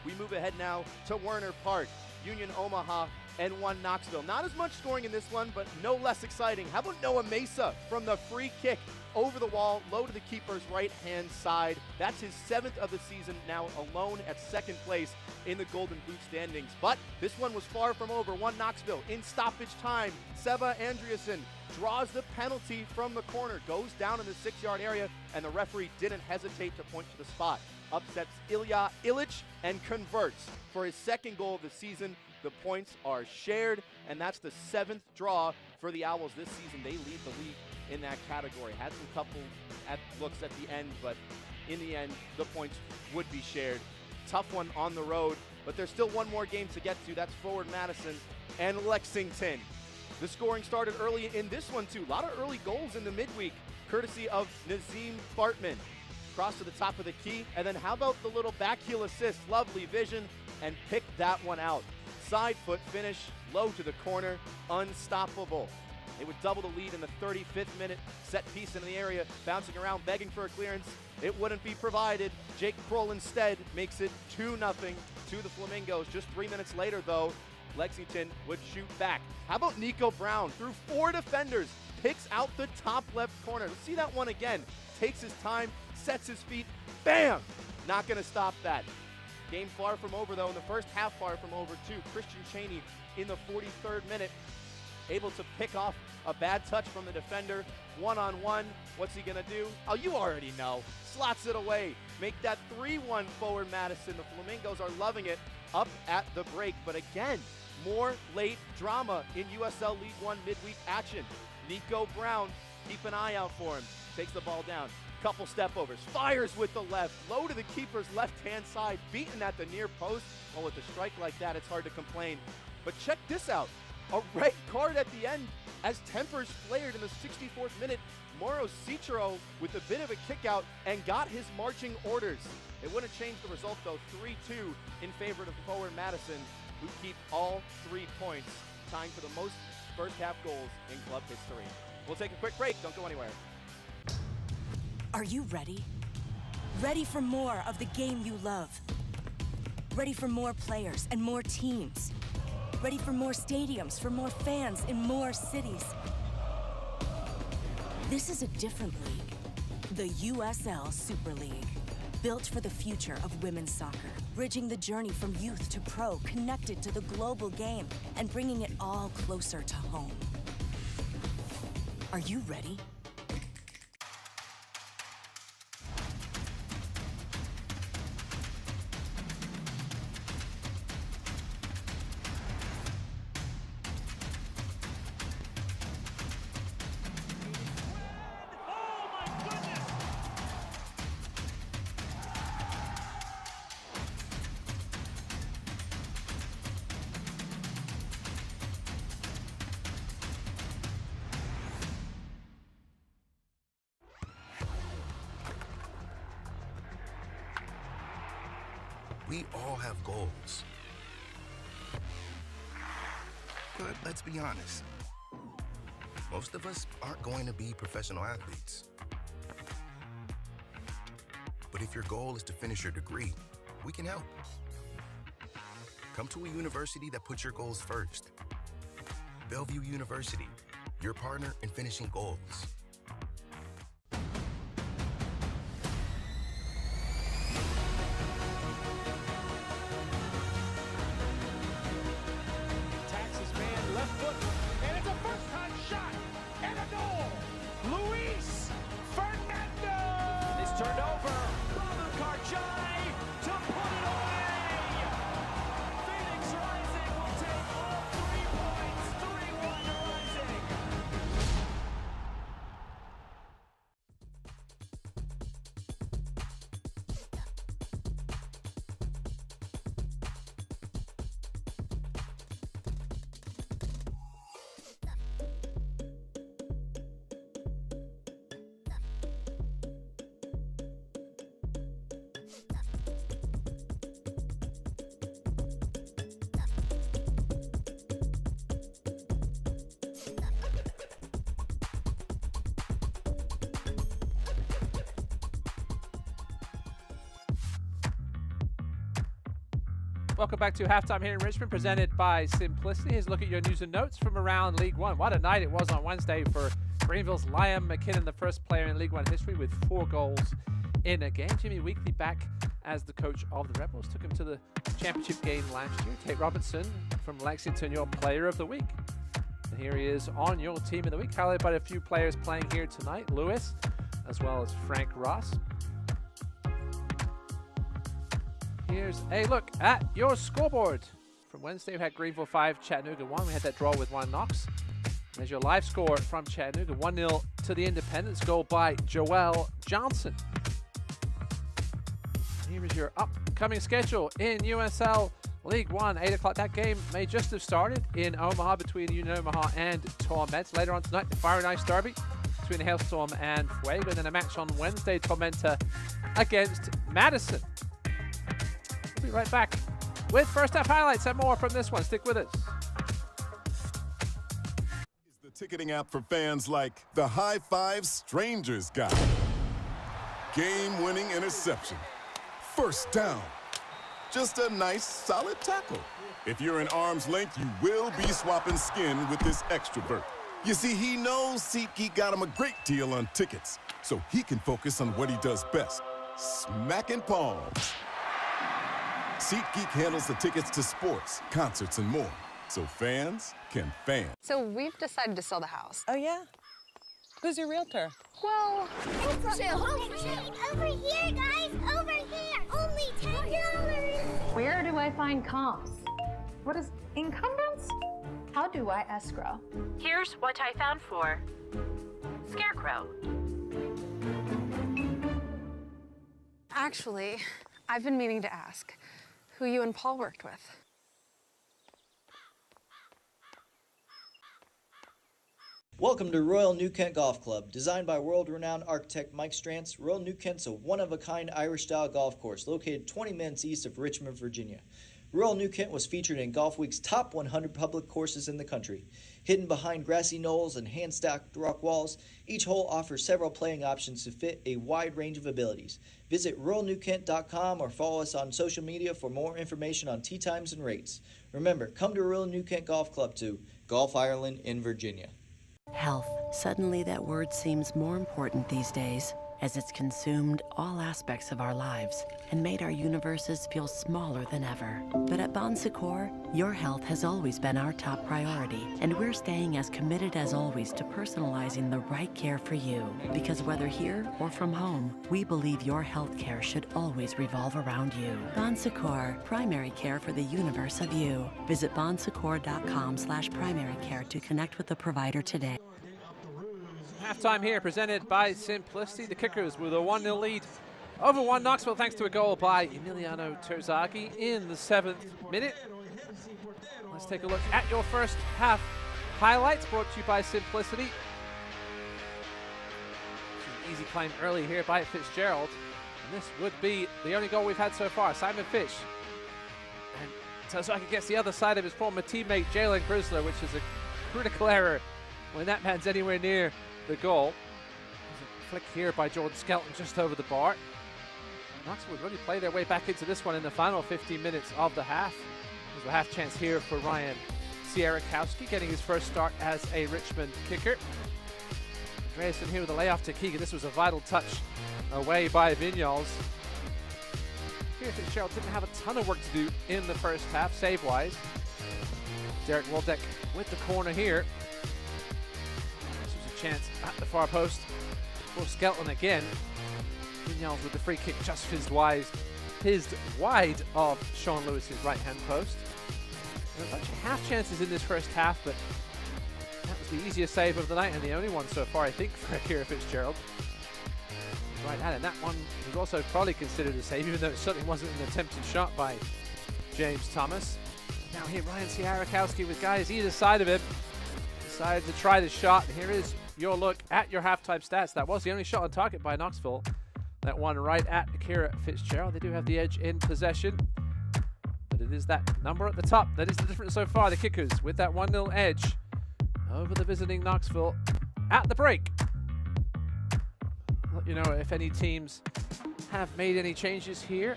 We move ahead now to Werner Park. Union Omaha and 1 Knoxville. Not as much scoring in this one, but no less exciting. How about Noah Mesa from the free kick over the wall, low to the keeper's right-hand side. That's his 7th of the season, now alone at 2nd place in the Golden Boot standings. But this one was far from over. 1 Knoxville in stoppage time. Seva Andreasen draws the penalty from the corner, goes down in the 6-yard area, and the referee didn't hesitate to point to the spot. Upsets Ilya Illich and converts for his 2nd goal of the season. The points are shared, and that's the 7th draw for the Owls this season. They lead the league in that category. Had some couple looks at the end, but in the end, the points would be shared. Tough one on the road, but there's still one more game to get to. That's Forward Madison and Lexington. The scoring started early in this one, too. A lot of early goals in the midweek, courtesy of Nazim Bartman. Cross to the top of the key, and then how about the little back heel assist? Lovely vision, and picked that one out. Side foot finish, low to the corner, unstoppable. They would double the lead in the 35th minute. Set piece in the area, bouncing around, begging for a clearance. It wouldn't be provided. Jake Kroll instead makes it 2-0 to the Flamingos. Just 3 minutes later, though, Lexington would shoot back. How about Nico Brown? Through 4 defenders, picks out the top left corner. Let's see that one again. Takes his time, sets his feet, bam! Not going to stop that. Game far from over, though. In the first half, far from over, too. Christian Cheney in the 43rd minute, able to pick off a bad touch from the defender. 1-on-1. What's he going to do? Oh, you already know. Slots it away. Make that 3-1 Forward Madison. The Flamingos are loving it up at the break. But again, more late drama in USL League One midweek action. Nico Brown, keep an eye out for him. Takes the ball down. Couple step overs, fires with the left, low to the keeper's left-hand side, beaten at the near post. Well, with a strike like that, it's hard to complain. But check this out, a red card at the end as tempers flared in the 64th minute. Mauro Citro with a bit of a kick out and got his marching orders. It wouldn't change the result, though. 3-2 in favor of Forward Madison, who keep all 3 points, tying for the most first-half goals in club history. We'll take a quick break. Don't go anywhere. Are you ready? Ready for more of the game you love? Ready for more players and more teams? Ready for more stadiums, for more fans in more cities? This is a different league. The USL Super League. Built for the future of women's soccer. Bridging the journey from youth to pro, connected to the global game, and bringing it all closer to home. Are you ready? We all have goals. But let's be honest. Most of us aren't going to be professional athletes. But if your goal is to finish your degree, we can help. Come to a university that puts your goals first. Bellevue University, your partner in finishing goals. Taxes man, left foot, and it's a first-time shot, and a goal! Luis Fernando! It's turned over. Babu Karjai to put it away! Phoenix Rising will take all 3 points, 3-1 Rising! Welcome back to Halftime here in Richmond, presented by Simplicity. Here's a look at your news and notes from around League One. What a night it was on Wednesday for Greenville's Liam McKinnon, the first player in League One history with 4 goals in a game. Jimmy Weekly back as the coach of the Rebels. Took him to the championship game last year. Tate Robertson from Lexington, your player of the week. And here he is on your team of the week, highlighted by a few players playing here tonight. Lewis, as well as Frank Ross. Here's a look at your scoreboard. From Wednesday, we had Greenville 5, Chattanooga 1. We had that draw with 1 Knox. There's your live score from Chattanooga, 1-0 to the Independents, goal by Joel Johnson. Here is your upcoming schedule in USL League One, 8 o'clock. That game may just have started in Omaha between Union Omaha and Tormenta. Later on tonight, the Fire and Ice Derby between the Hailstorm and Fuego. And then a match on Wednesday, Tormenta against Madison. We'll be right back with first half highlights and more from this one. Stick with us. Is the ticketing app for fans like the High Five Strangers guy. Game-winning interception. First down. Just a nice, solid tackle. If you're in arm's length, you will be swapping skin with this extrovert. You see, he knows SeatGeek got him a great deal on tickets, so he can focus on what he does best, smacking palms. SeatGeek handles the tickets to sports, concerts, and more, so fans can fan. So we've decided to sell the house. Oh, yeah? Who's your realtor? Well, It's for sale. Over here, guys. Over here. Only $10. Where do I find comps? What is incumbents? How do I escrow? Here's what I found for Scarecrow. actually, I've been meaning to ask who you and Paul worked with. Welcome to Royal New Kent Golf Club. Designed by world-renowned architect Mike Strantz, Royal New Kent's a one-of-a-kind Irish-style golf course located 20 minutes east of Richmond, Virginia. Royal New Kent was featured in Golf Week's top 100 public courses in the country. Hidden behind grassy knolls and hand-stacked rock walls, each hole offers several playing options to fit a wide range of abilities. Visit RoyalNewKent.com or follow us on social media for more information on tee times and rates. Remember, come to Royal New Kent Golf Club to Golf Ireland in Virginia. Health. Suddenly that word seems more important these days, as it's consumed all aspects of our lives and made our universes feel smaller than ever. But at Bon Secours, your health has always been our top priority, and we're staying as committed as always to personalizing the right care for you. Because whether here or from home, we believe your health care should always revolve around you. Bon Secours, primary care for the universe of you. Visit bonsecours.com/primary care to connect with the provider today. Halftime here, presented by Simplicity. The Kickers with a 1-0 lead over 1 Knoxville, thanks to a goal by Emiliano Terzagi in the 7th minute. Let's take a look at your first half highlights, brought to you by Simplicity. An easy claim early here by Fitzgerald. And this would be the only goal we've had so far. Simon Fish. And Terzagi gets the other side of his former teammate Jalen Grisler, which is a critical error when that man's anywhere near the goal. There's a flick here by Jordan Skelton just over the bar. Knoxville would really play their way back into this one in the final 15 minutes of the half. There's a half chance here for Ryan Sierakowski, getting his first start as a Richmond kicker. Andreasen here with a layoff to Keegan. This was a vital touch away by Vignoles. Here Fitzgerald didn't have a ton of work to do in the first half, save-wise. Derek Waldeck with the corner here. This was a chance at the far post for Skelton again. Vignoles with the free kick just fizzed wide of Sean Lewis's right-hand post. There were a bunch of half chances in this first half, but that was the easiest save of the night and the only one so far, I think, for Akira Fitzgerald. Right at it. That one was also probably considered a save, even though it certainly wasn't an attempted shot by James Thomas. Now here, Ryan Sierakowski with guys either side of him. Decided to try the shot. And here is your look at your halftime stats. That was the only shot on target by Knoxville. That one right at Akira Fitzgerald. They do have the edge in possession, but it is that number at the top that is the difference so far. The Kickers with that 1-0 edge over the visiting Knoxville at the break. Let you know if any teams have made any changes here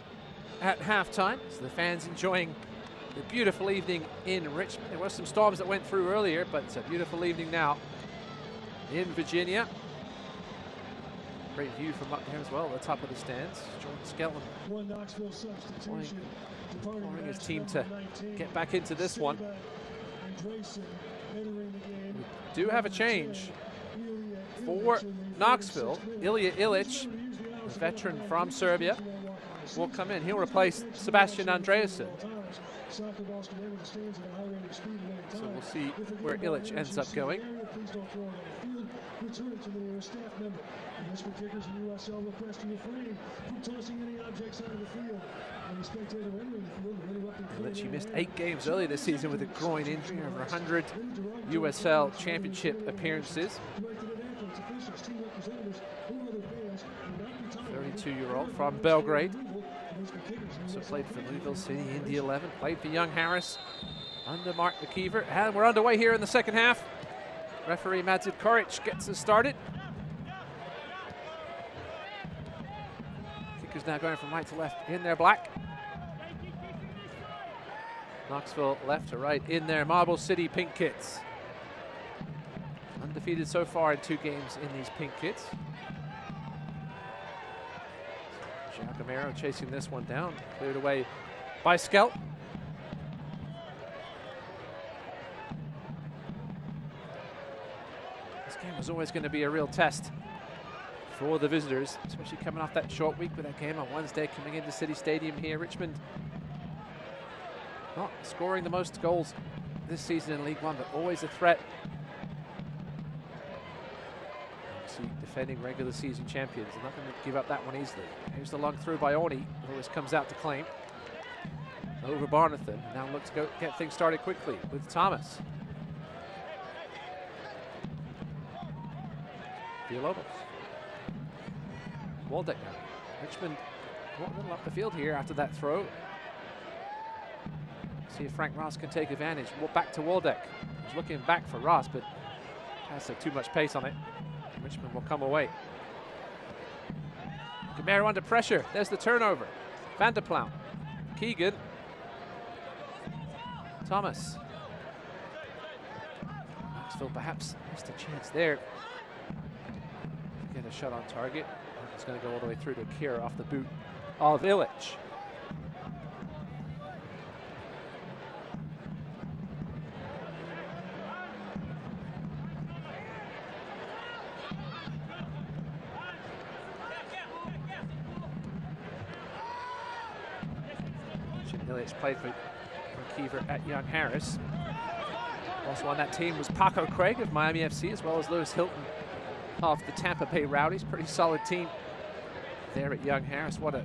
at halftime. So the fans enjoying the beautiful evening in Richmond. There were some storms that went through earlier, but it's a beautiful evening now in Virginia. Great view from up there as well, at the top of the stands. Jordan Skelton imploring his team to get back into this one. We do have a change for Knoxville. Ilya Ilic, a veteran from Serbia, will come in. He'll replace Sebastian Andreasen. So we'll see where Ilic ends up going. Ilic missed 8 games earlier this season with a groin injury, over 100 USL Championship appearances. 32-year-old from Belgrade. Also played for Louisville City, Indy 11, played for Young Harris under Mark McKeever. And we're underway here in the second half. Referee Madzid Koric gets us started. Kickers now going from right to left in their black. Knoxville left to right in their Marble City pink kits. Undefeated so far in 2 games in these pink kits. Giacomo chasing this one down, cleared away by Skelt. This game was always going to be a real test for the visitors, especially coming off that short week with that game on Wednesday, coming into City Stadium here. Richmond not scoring the most goals this season in League One, but always a threat. Defending regular season champions, and not going to give up that one easily. Here's the long through by Orney, who always comes out to claim. Over Barnathan, now looks to go get things started quickly with Thomas. Villalobos. Waldeck now. Richmond a little up the field here after that throw. See if Frank Ross can take advantage. Back to Waldeck. He's looking back for Ross, but has too much pace on it. Richmond will come away. Gamero under pressure. There's the turnover. Van der Plout. Keegan. Thomas. Knoxville perhaps missed a chance there to get a shot on target. It's going to go all the way through to Kira off the boot of Ilic. Ilic played for Kiever at Young Harris. Also on that team was Paco Craig of Miami FC, as well as Lewis Hilton of the Tampa Bay Rowdies. Pretty solid team there at Young Harris. What a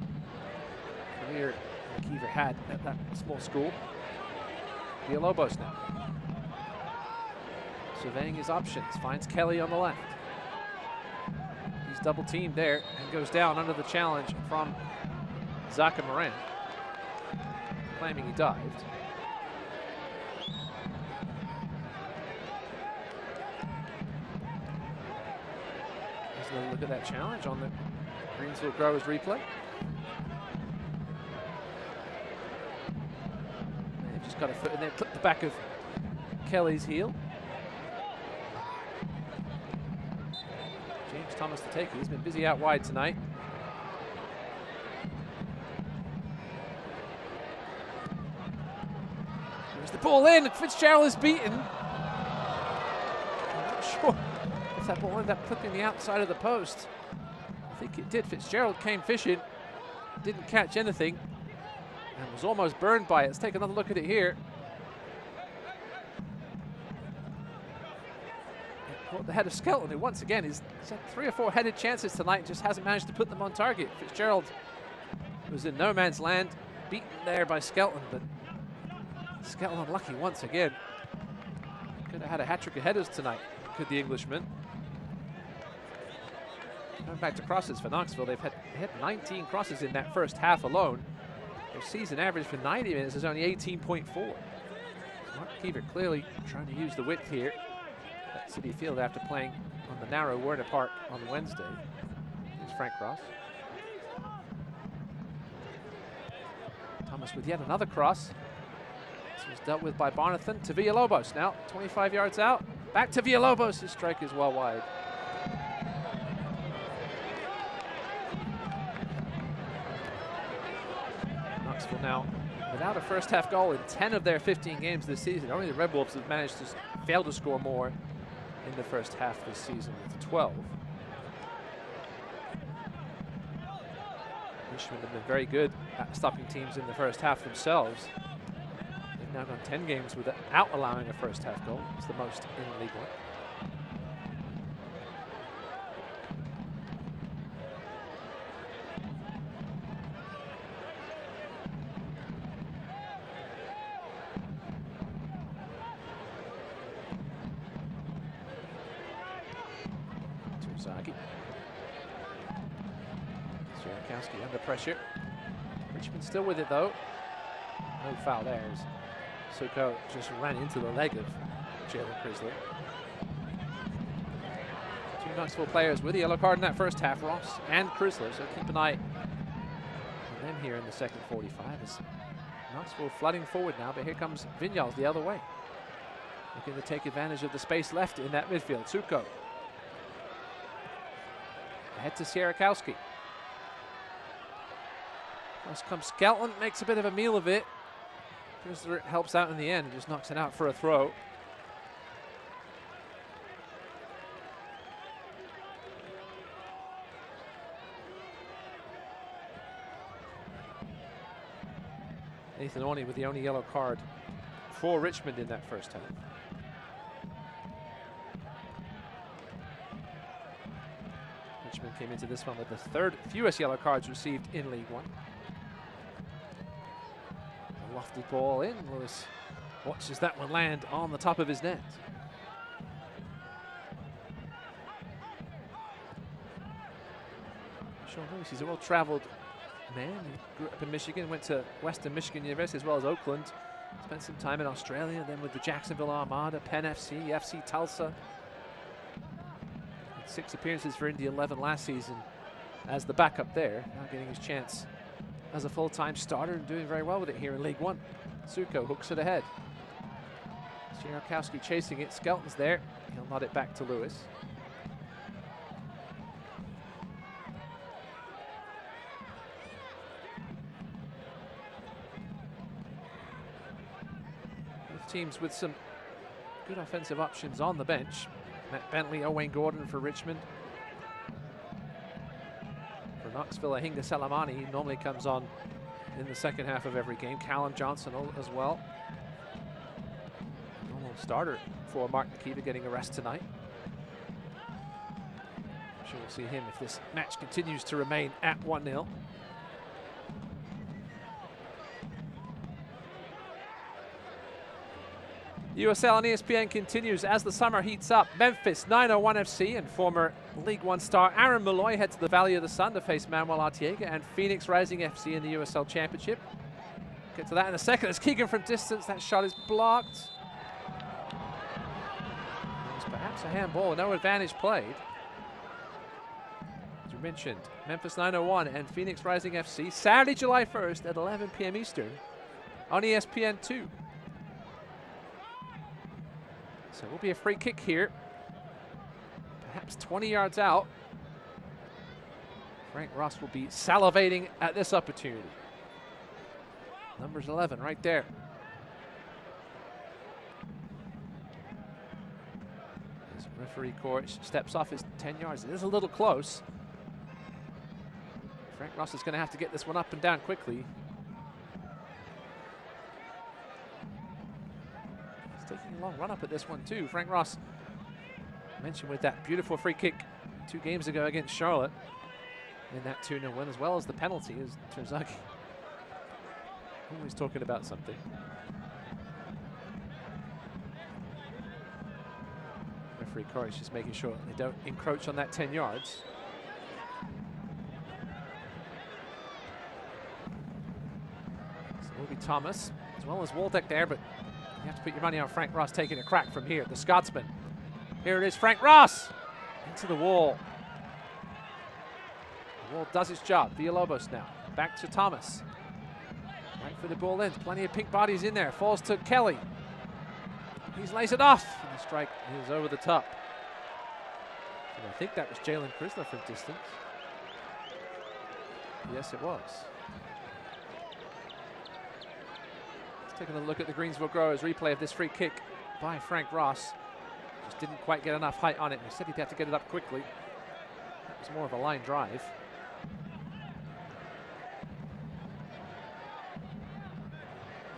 career Kiever had at that small school. Villalobos now. Surveying his options, finds Kelly on the left. He's double teamed there and goes down under the challenge from Zaka Moran. claiming he dived. Here's another look at that challenge on the Greensville Growers replay. They've just got a foot in there, clipped the back of Kelly's heel. James Thomas to take it. He's been busy out wide tonight. There's the ball in. Fitzgerald is beaten. I'm not sure if that ball ended up clipping the outside of the post. I think it did. Fitzgerald came fishing, didn't catch anything, and was almost burned by it. Let's take another look at it here. Caught the head of Skelton, who once again he's had 3 or 4 headed chances tonight and just hasn't managed to put them on target. Fitzgerald was in no man's land, beaten there by Skelton, but Skelton unlucky once again. Could have had a hat-trick of headers tonight, could the Englishman. Going back to crosses for Knoxville, they had 19 crosses in that first half alone. Their season average for 90 minutes is only 18.4. So Mark Keever clearly trying to use the width here at City Field after playing on the narrow Werner Park on Wednesday. Here's Frank Cross. Thomas with yet another cross. This was dealt with by Barnathan to Villalobos. Now 25 yards out. Back to Villalobos. His strike is well wide. Knoxville now without a first half goal in 10 of their 15 games this season. Only the Red Wolves have managed to fail to score more in the first half this season with 12. Richmond have been very good at stopping teams in the first half themselves. They've now gone 10 games without allowing a first half goal. It's the most in League One. Terzagi. Sierakowski under pressure. Richmond still with it though. No foul there as Suko just ran into the leg of Jalen Crisler. 2 Knoxville players with a yellow card in that first half, Ross and Crisler, so keep an eye on them here in the second 45 as Knoxville flooding forward now, but here comes Vinyals the other way. Looking to take advantage of the space left in that midfield. Suko. Ahead to Sierakowski. First comes Skelton, makes a bit of a meal of it. Crisler helps out in the end and just knocks it out for a throw. Nathan Orney with the only yellow card for Richmond in that first half. Richmond came into this one with the 3rd fewest yellow cards received in League One. A lofted ball in. Lewis watches that one land on the top of his net. Sean Lewis, he's a well-traveled man. He grew up in Michigan, went to Western Michigan University as well as Oakland. Spent some time in Australia, then with the Jacksonville Armada, Penn FC, FC Tulsa. 6 appearances for Indy 11 last season as the backup there. Now getting his chance as a full-time starter and doing very well with it here in League One. Suko hooks it ahead. Sierakowski chasing it. Skelton's there. He'll nod it back to Lewis. Both teams with some good offensive options on the bench. Matt Bentley, Owain Gordon for Richmond. For Knoxville, Ahinga Salamani, he normally comes on in the second half of every game. Callum Johnson as well. Normal starter for Mark Nikiva, getting a rest tonight. I'm sure we'll see him if this match continues to remain at 1-0. USL on ESPN continues as the summer heats up. Memphis 901 FC and former League One star Aaron Malloy head to the Valley of the Sun to face Manuel Artiega and Phoenix Rising FC in the USL Championship. Get to that in a second. As Keegan from distance, that shot is blocked. It's perhaps a handball, no advantage played. As we mentioned, Memphis 901 and Phoenix Rising FC, Saturday, July 1st at 11 p.m. Eastern on ESPN2. So it will be a free kick here. Perhaps 20 yards out. Frank Ross will be salivating at this opportunity. Numbers 11 right there. As referee Court steps off his 10 yards. It is a little close. Frank Ross is going to have to get this one up and down quickly. He's taking a long run up at this one too. Frank Ross mentioned with that beautiful free kick 2 games ago against Charlotte in that 2-0 win, as well as the penalty, as Terzagi always talking about something. Referee Corey's just making sure they don't encroach on that 10 yards. So it will be Thomas, as well as Waldeck there, but you have to put your money on Frank Ross taking a crack from here, the Scotsman. Here it is, Frank Ross into the wall. The wall does its job. Villalobos now, back to Thomas. Right for the ball in, plenty of pink bodies in there. Falls to Kelly. He's lays it off, and the strike is over the top. And I think that was Jalen Crisler from distance. Yes, it was. Let's take a look at the Greensville Growers replay of this free kick by Frank Ross. Just didn't quite get enough height on it. He said he'd have to get it up quickly. That was more of a line drive.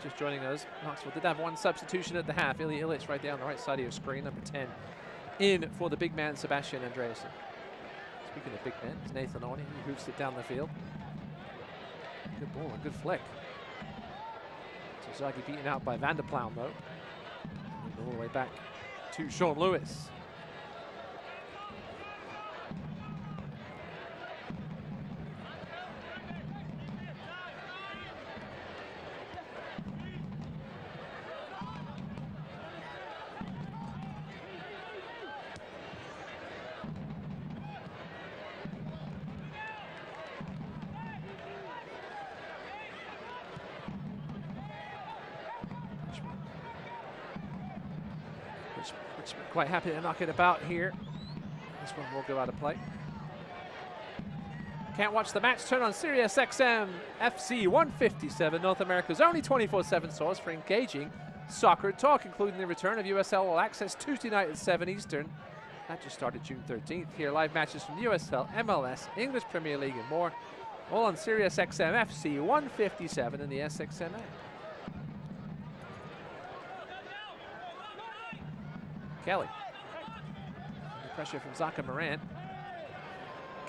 Just joining us, Knoxville did have one substitution at the half. Ilya Illich right there on the right side of your screen, number 10, in for the big man, Sebastian Andreasen. Speaking of big men, it's Nathan Orney, he hoops it down the field. Good ball, a good flick. Terzagi beaten out by Van der Plown, though. And all the way back to Sean Lewis. Richmond quite happy to knock it about here. This one will go out of play. Can't watch the match? Turn on Sirius XM FC 157, North America's only 24/7 source for engaging soccer talk, including the return of USL All Access Tuesday night at 7 Eastern. That just started June 13th. Here, live matches from USL, MLS, English Premier League, and more. All on Sirius XM FC 157 and the SXM app. Kelly. Under pressure from Zaka Moran.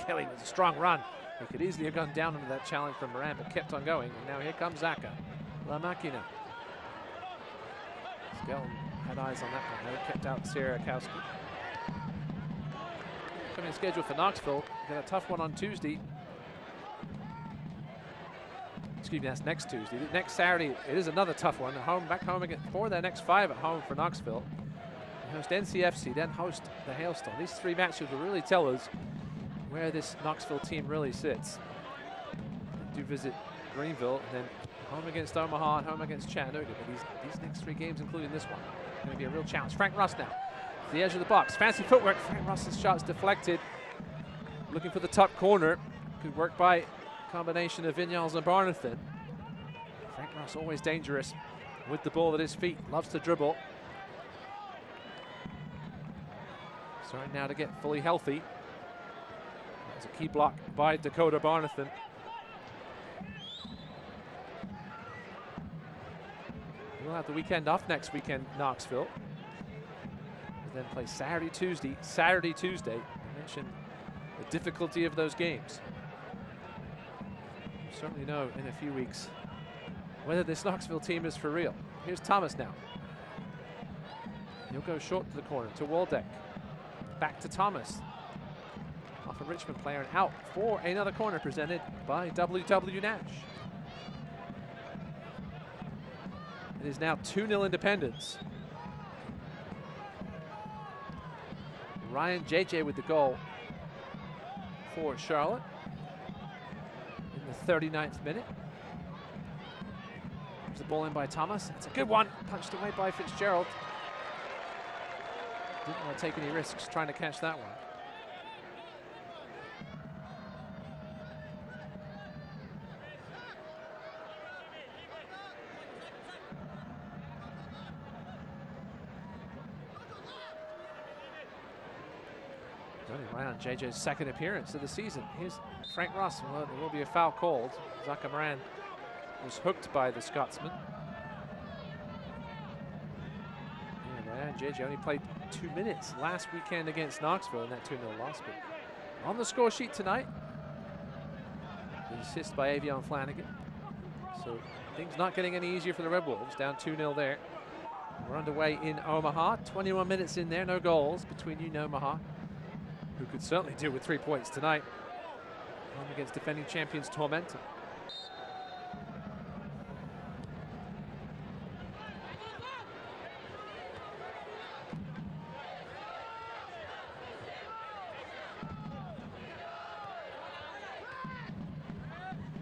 Kelly with a strong run. He could easily have gone down under that challenge from Moran, but kept on going. And now here comes Zaka. La Machina. Skellin had eyes on that one, though. Kept out Sierakowski. Coming scheduled for Knoxville. Got a tough one on Tuesday. Excuse me, that's next Tuesday. Next Saturday, it is another tough one. Back home again for their next 5 at home for Knoxville. They host NCFC, then host the Hailstorm. These 3 matches will really tell us where this Knoxville team really sits. They do visit Greenville, and then home against Omaha and home against Chattanooga. But these next 3 games, including this one, are going to be a real challenge. Frank Ross now to the edge of the box. Fancy footwork. Frank Ross's shot's deflected. Looking for the top corner. Good work by a combination of Vinyals and Barnathan. Frank Ross always dangerous with the ball at his feet. Loves to dribble. Starting now to get fully healthy. That's a key block by Dakota Barnathan. We'll have the weekend off next weekend, Knoxville. We'll then play Saturday, Tuesday. I mentioned the difficulty of those games. We'll certainly know in a few weeks whether this Knoxville team is for real. Here's Thomas now. He'll go short to the corner to Waldeck. Back to Thomas. Off a Richmond player and out for another corner presented by WW Nash. It is now 2-0 Independence. Ryan JJ with the goal for Charlotte in the 39th minute. There's the ball in by Thomas. It's a good one, punched away by Fitzgerald. Didn't want to take any risks trying to catch that one. Around JJ's second appearance of the season. Here's Frank Ross. Well, there will be a foul called. Zaka Moran was hooked by the Scotsman. Yeah, Ryan JJ only played 2 minutes last weekend against Knoxville in that 2-0 loss. But on the score sheet tonight, the assist by Avion Flanagan. So things not getting any easier for the Red Wolves. Down 2-0 there. We're underway in Omaha. 21 minutes in there, no goals between you and Omaha, who could certainly do with 3 points tonight. Home against defending champions Tormentor.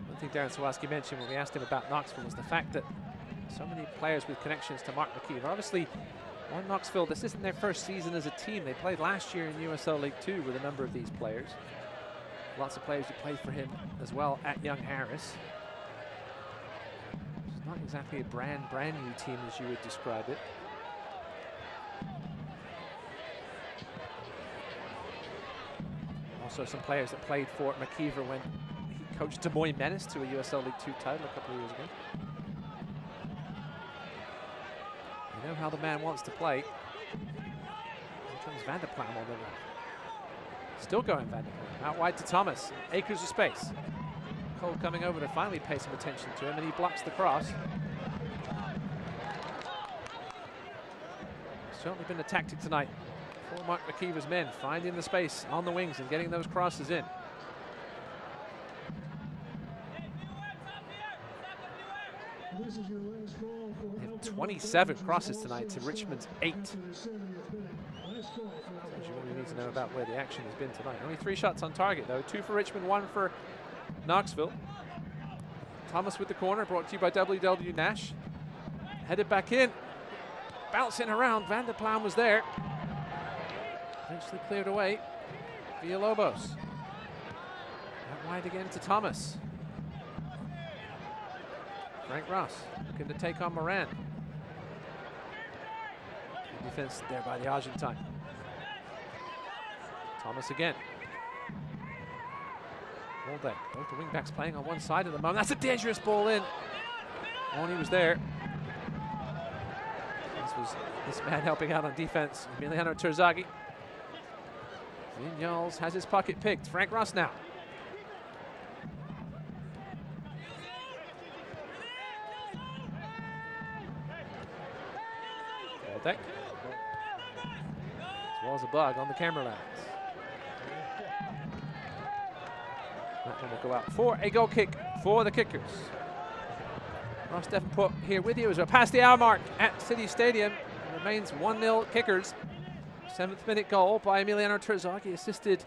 One thing Darren Sawaski mentioned when we asked him about Knoxville was the fact that so many players with connections to Mark McKeever. Obviously, on Knoxville, this isn't their first season as a team. They played last year in USL League Two with a number of these players. Lots of players who played for him as well at Young Harris. It's not exactly a brand new team as you would describe it. Also some players that played for McKeever when he coached Des Moines Menace to a USL League Two title a couple of years ago. You know how the man wants to play. Here comes Vanderplam on the right. Still going Vanderplam. Out wide to Thomas. Acres of space. Cole coming over to finally pay some attention to him, and he blocks the cross. Certainly been a tactic tonight for Mark McKeever's men, finding the space on the wings and getting those crosses in. This is your last call for they have 27 crosses tonight to Richmond's 8. Tells you what you need to know about where the action has been tonight. Only 3 shots on target though. 2 for Richmond, 1 for Knoxville. Thomas with the corner, brought to you by WW Nash. Headed back in. Bouncing around, Vanderplam was there. Eventually cleared away. Villalobos. Out wide again to Thomas. Frank Ross looking to take on Moran. Good defense there by the Argentine. Thomas again. Waldeck, both the wingbacks playing on one side at the moment. That's a dangerous ball in. Oni was there. This was this man helping out on defense, Emiliano Terzagi. Vignoles has his pocket picked. Frank Ross now. Waldeck. As well as a bug on the camera lens. That one will go out for a goal kick for the Kickers. Ross Davenport here with you as we're past the hour mark at City Stadium. It remains 1-0 Kickers. 7th minute goal by Emiliano Terzagi, assisted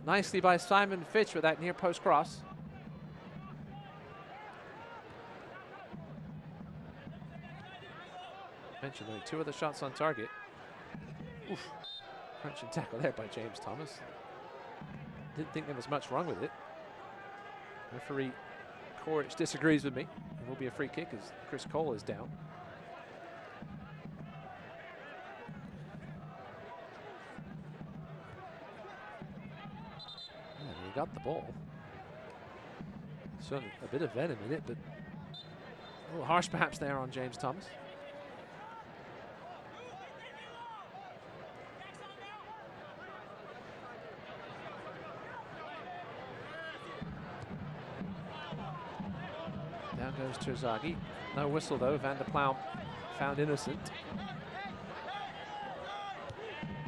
nicely by Simon Fitch with that near post cross. Mentioned only 2 other shots on target. Oof. Crunching tackle there by James Thomas. Didn't think there was much wrong with it. Referee Cordish disagrees with me. It will be a free kick as Chris Cole is down. Yeah, he got the ball. Certainly a bit of venom in it, but a little harsh perhaps there on James Thomas. Down goes Terzagi. No whistle though. Vanderplam found innocent.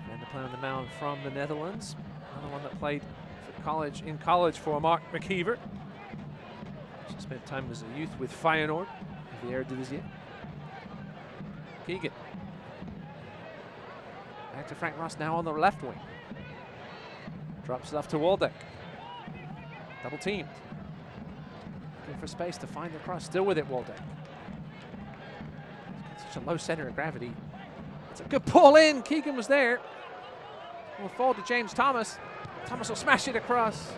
Vanderplam the mound from the Netherlands. Another one that played for in college for Mark McKeever. She spent time as a youth with Feyenoord of the Eredivisie. Keegan. Back to Frank Ross now on the left wing. Drops it off to Waldeck. Double teamed. Looking for space to find the cross. Still with it, Waldeck. Such a low center of gravity. It's a good pull in. Keegan was there. Will fall to James Thomas. Thomas will smash it across.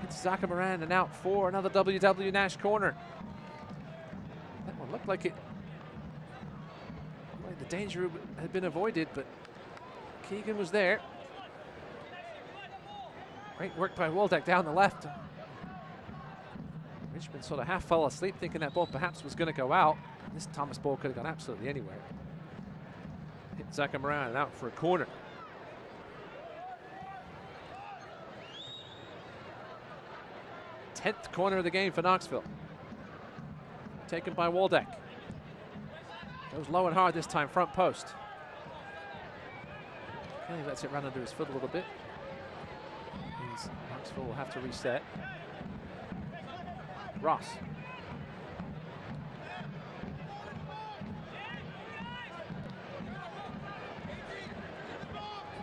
It's Zaka Moran and out for another WW Nash corner. That one looked like it. Like the danger had been avoided, but Keegan was there. Great work by Waldeck down the left. Richmond sort of half fell asleep thinking that ball perhaps was going to go out. This Thomas ball could have gone absolutely anywhere. Hit Zaka Moran and out for a corner. Tenth corner of the game for Knoxville. Taken by Waldeck. Goes low and hard this time, front post. Kelly lets it run under his foot a little bit. Means Knoxville will have to reset. Ross.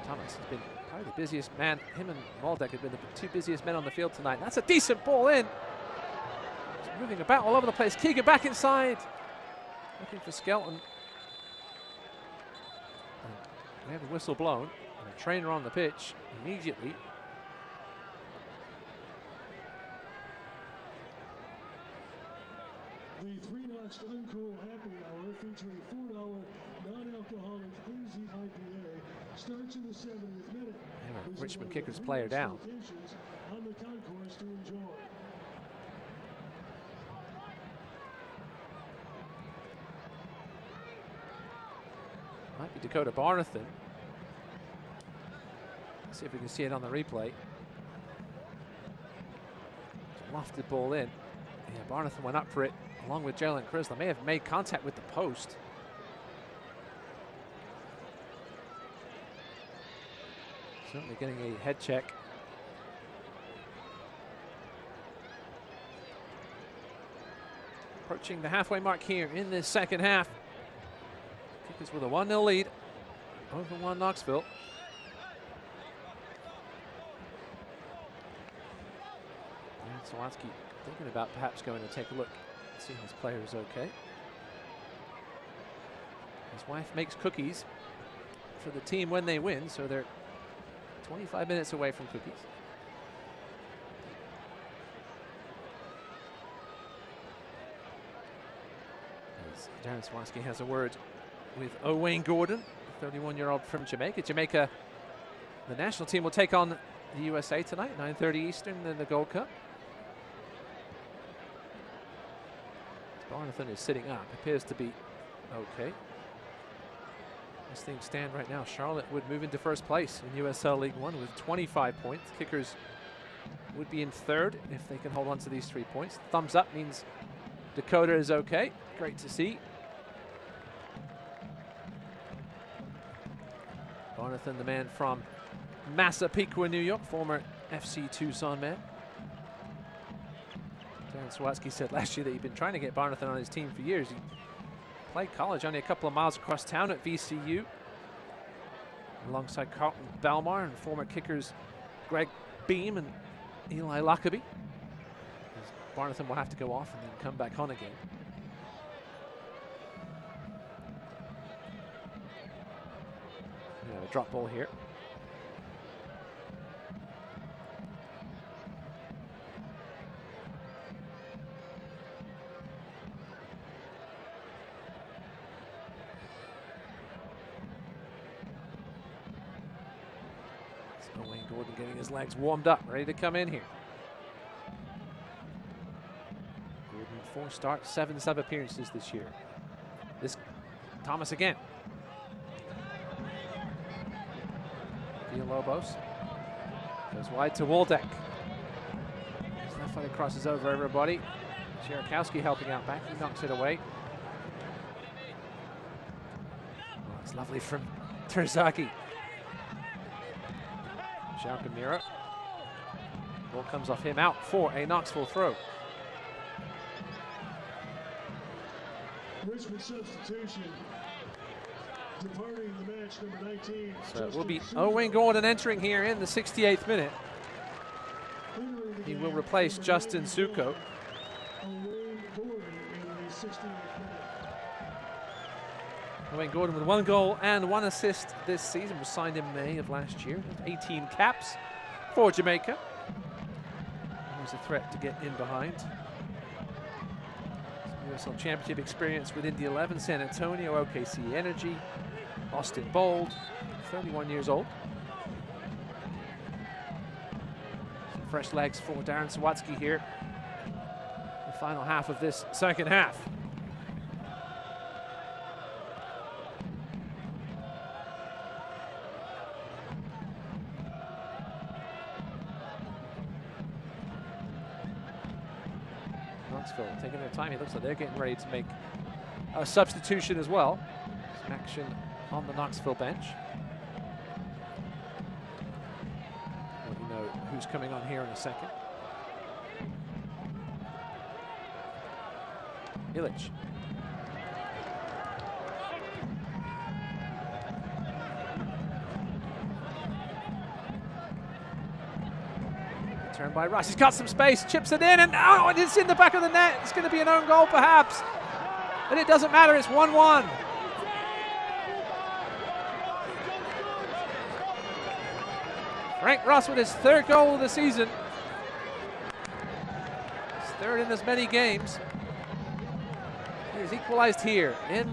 Thomas has been probably the busiest man. Him and Waldeck have been the two busiest men on the field tonight. That's a decent ball in. He's moving about all over the place. Keegan back inside. Looking for Skelton. And we have a whistle blown. And a trainer on the pitch immediately. The 3 Knox Uncool Happy Hour featuring $4 non-alcoholic hazy IPA starts in the 70th minute. Richmond Kickers player down. On the concourse to enjoy. Might be Dakota Barnathan. Let's see if we can see it on the replay. Lofted ball in. Yeah, Barnathan went up for it along with Jalen Crisler. May have made contact with the post. Certainly getting a head check. Approaching the halfway mark here in this second half. Kickers with a 1-0 lead over 1 Knoxville. And Sawatsky thinking about perhaps going to take a look, see his player is okay. His wife makes cookies for the team when they win, so they're 25 minutes away from cookies. As Darren Sawatsky has a word with Owain Gordon, 31-year-old from Jamaica. Jamaica, the national team will take on the USA tonight, 9:30 Eastern in the Gold Cup. Barnathan is sitting up, appears to be okay. As things stand right now, Charlotte would move into first place in USL League One with 25 points. Kickers would be in third if they can hold on to these 3 points. Thumbs up means Dakota is okay. Great to see. Barnathan, the man from Massapequa, New York, former FC Tucson man. Darren Sawatsky said last year that he'd been trying to get Barnathan on his team for years. He played college only a couple of miles across town at VCU, alongside Carlton Belmar and former kickers Greg Beam and Eli Lockaby. Barnathan will have to go off and then come back on again. We have a drop ball here. Owain Gordon getting his legs warmed up, ready to come in here. Gordon, 4 starts, 7 sub appearances this year. This Thomas again. Villalobos goes wide to Waldeck. His left footed crosses over everybody. Sierakowski helping out back. He knocks it away. Oh, it's lovely from Terzagi. Jalkamira. Ball comes off him, out for a Knoxville throw. The Richmond substitution. Departing the match, number 19. So it will be Owen Gordon entering here in the 68th minute. He will replace Justin Suko. Owen Gordon with 1 goal and 1 assist this season, was signed in May of last year. 18 caps for Jamaica. Always a threat to get in behind. USL Championship experience within the 11, San Antonio, OKC Energy, Austin Bold, 31 years old. Some fresh legs for Darren Sawatsky here. The final half of this second half. Knoxville taking their time. It looks like they're getting ready to make a substitution as well. Some action on the Knoxville bench. Let you know who's coming on here in a second. Illich. Turned by Rice. He's got some space, chips it in, and oh, it's in the back of the net. It's going to be an own goal perhaps. But it doesn't matter, it's 1-1. Frank Ross with his 3rd goal of the season. His 3rd in as many games. He's equalized here in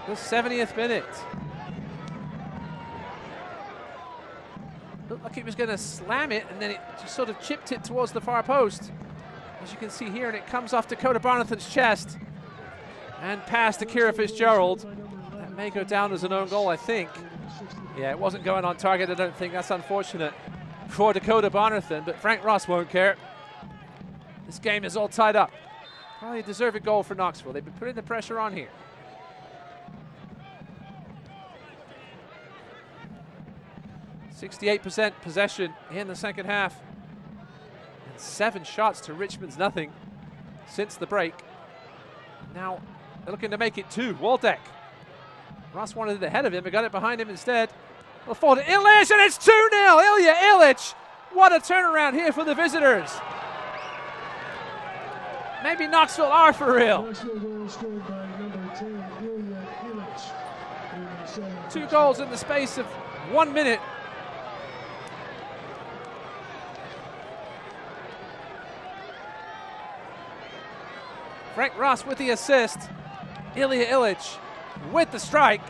the 70th minute. Looked like he was going to slam it, and then it just sort of chipped it towards the far post, as you can see here, and it comes off Dakota Barnathan's chest and past Akira Fitzgerald. That may go down as an own goal, I think. Yeah, it wasn't going on target, I don't think. That's unfortunate for Dakota Barnathan, but Frank Ross won't care. This game is all tied up. Probably a deserved goal for Knoxville. They've been putting the pressure on here. %68 possession in the second half. And 7 shots to Richmond's nothing since the break. Now they're looking to make it 2. Waldeck. Ross wanted it ahead of him, but got it behind him instead. Well, forward to Illich, and it's 2-0. Ilya Illich. What a turnaround here for the visitors. Maybe Knoxville are for real. 2 goals in the space of 1 minute. Frank Ross with the assist. Ilya Illich with the strike.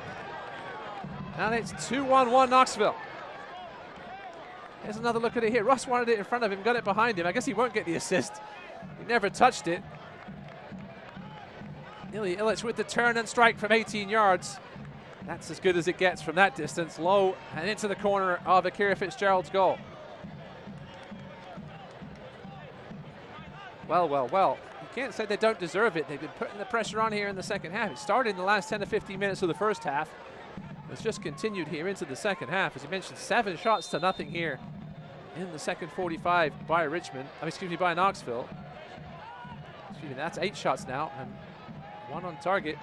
And it's 2-1-1 Knoxville. Here's another look at it here. Ross wanted it in front of him, got it behind him. I guess he won't get the assist. He never touched it. Ilya Illich with the turn and strike from 18 yards. That's as good as it gets from that distance. Low and into the corner of Akira Fitzgerald's goal. Well, well, well. You can't say they don't deserve it. They've been putting the pressure on here in the second half. It started in the last 10 to 15 minutes of the first half. It's just continued here into the second half. As you mentioned, 7 shots to nothing here in the second 45 by Richmond. By Knoxville. Excuse me, that's 8 shots now, and 1 on target.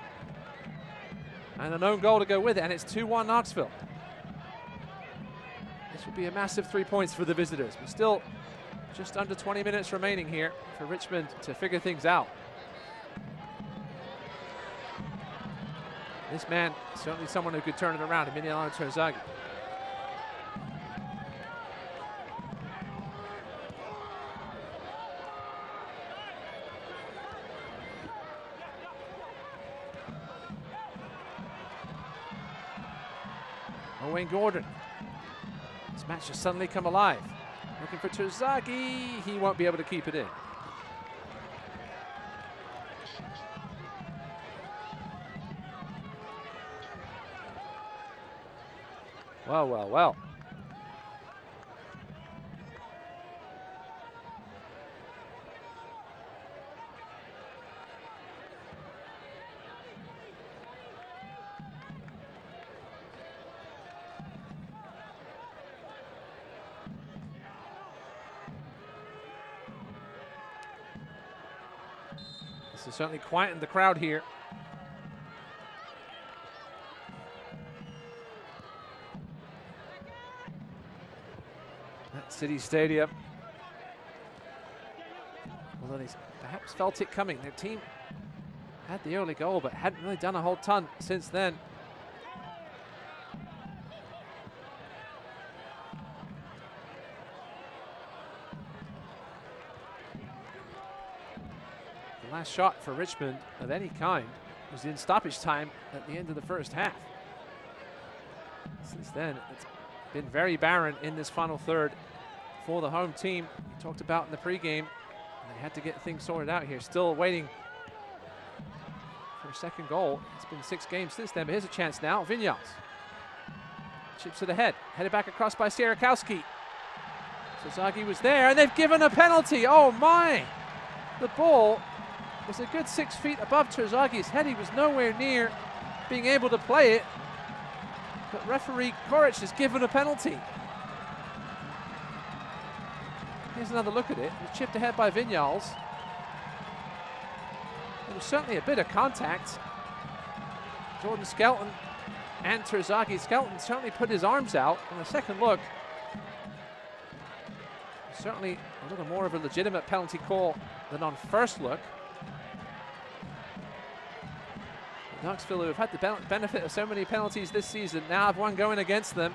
And an own goal to go with it, and it's 2-1 Knoxville. This would be a massive 3 points for the visitors, but still just under 20 minutes remaining here for Richmond to figure things out. This man, certainly someone who could turn it around, Emiliano Terzagi. Owen Gordon. This match has suddenly come alive. Looking for Terzagi. He won't be able to keep it in. Well, well, well. This has certainly quietened the crowd here. At City Stadium. Although they perhaps felt it coming. Their team had the early goal, but hadn't really done a whole ton since then. The last shot for Richmond of any kind was in stoppage time at the end of the first half. Since then, it's been very barren in this final third for the home team. We talked about in the pregame, they had to get things sorted out here. Still waiting for a second goal. It's been 6 games since then, but here's a chance now. Vinyals chips it ahead, headed back across by Sierakowski. Terzagi was there, and they've given a penalty. Oh my! The ball was a good 6 feet above Terzagi's head. He was nowhere near being able to play it, but referee Koric has given a penalty. Here's another look at it. It was chipped ahead by Vinyals. There was certainly a bit of contact. Jordan Skelton and Terzagi. Skelton certainly put his arms out. On the second look, certainly a little more of a legitimate penalty call than on first look. Knoxville, who have had the benefit of so many penalties this season, now have one going against them.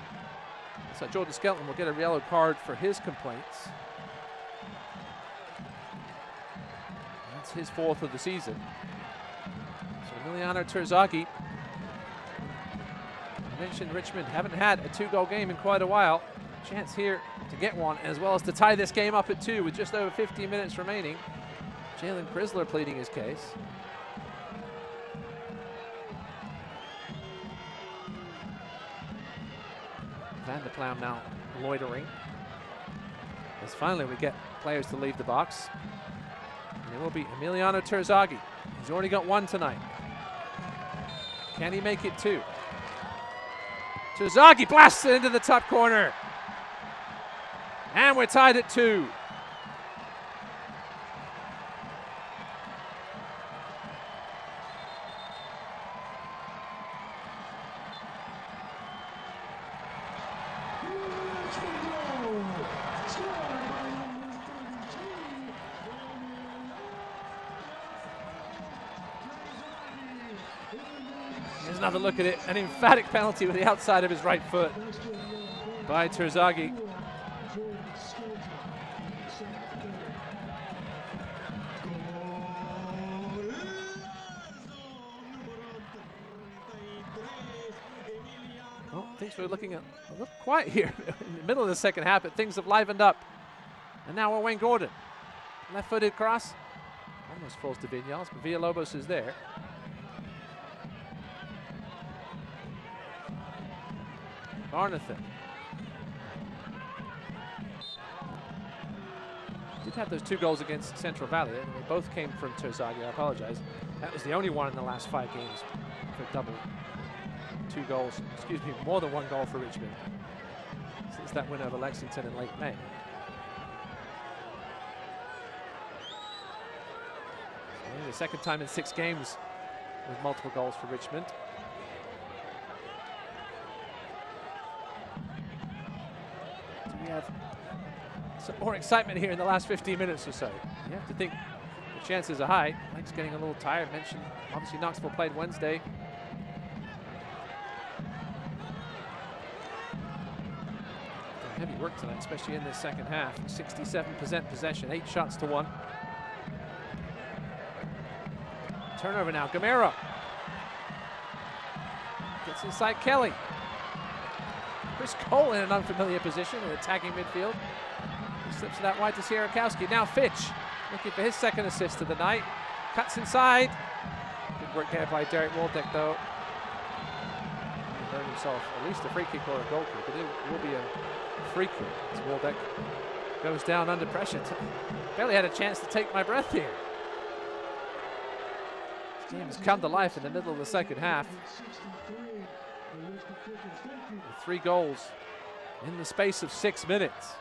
So Jordan Skelton will get a yellow card for his complaints. That's his 4th of the season. So Emiliano Terzagi. I mentioned Richmond haven't had a 2-goal game in quite a while. Chance here to get one, as well as to tie this game up at 2 with just over 15 minutes remaining. Jalen Chrysler pleading his case. Van der Ploem now loitering. As finally we get players to leave the box. And it will be Emiliano Terzagi. He's already got 1 tonight. Can he make it 2? Terzagi blasts it into the top corner. And we're tied at 2. Here's another look at it. An emphatic penalty with the outside of his right foot by Terzagi. Well, things were looking a little quiet here in the middle of the second half, but things have livened up. And now Wayne Gordon. Left-footed cross. Almost falls to Vinyals, but Villalobos is there. Barnathan. Did have those 2 goals against Central Valley, and they both came from Terzagi. I apologize. That was the only one in the last 5 games for double. 2 goals, excuse me, more than 1 goal for Richmond since that win over Lexington in late May. Only the second time in 6 games with multiple goals for Richmond. So we have some more excitement here in the last 15 minutes or so. You have to think the chances are high. Mike's getting a little tired. Mentioned, obviously, Knoxville played Wednesday. Heavy work tonight, especially in this second half. 67% possession, 8 shots to 1. Turnover now, Gamero. Gets inside Kelly. Chris Cole in an unfamiliar position in attacking midfield. He slips it out wide to Sierakowski. Now Fitch, looking for his 2nd assist of the night. Cuts inside. Good work there by Derek Waldeck, though. He earned himself at least a free kick or a goal kick, but it will be a free kick as Waldeck goes down under pressure. Barely had a chance to take my breath here. This game has come to life in the middle of the second half. With 3 goals in the space of 6 minutes.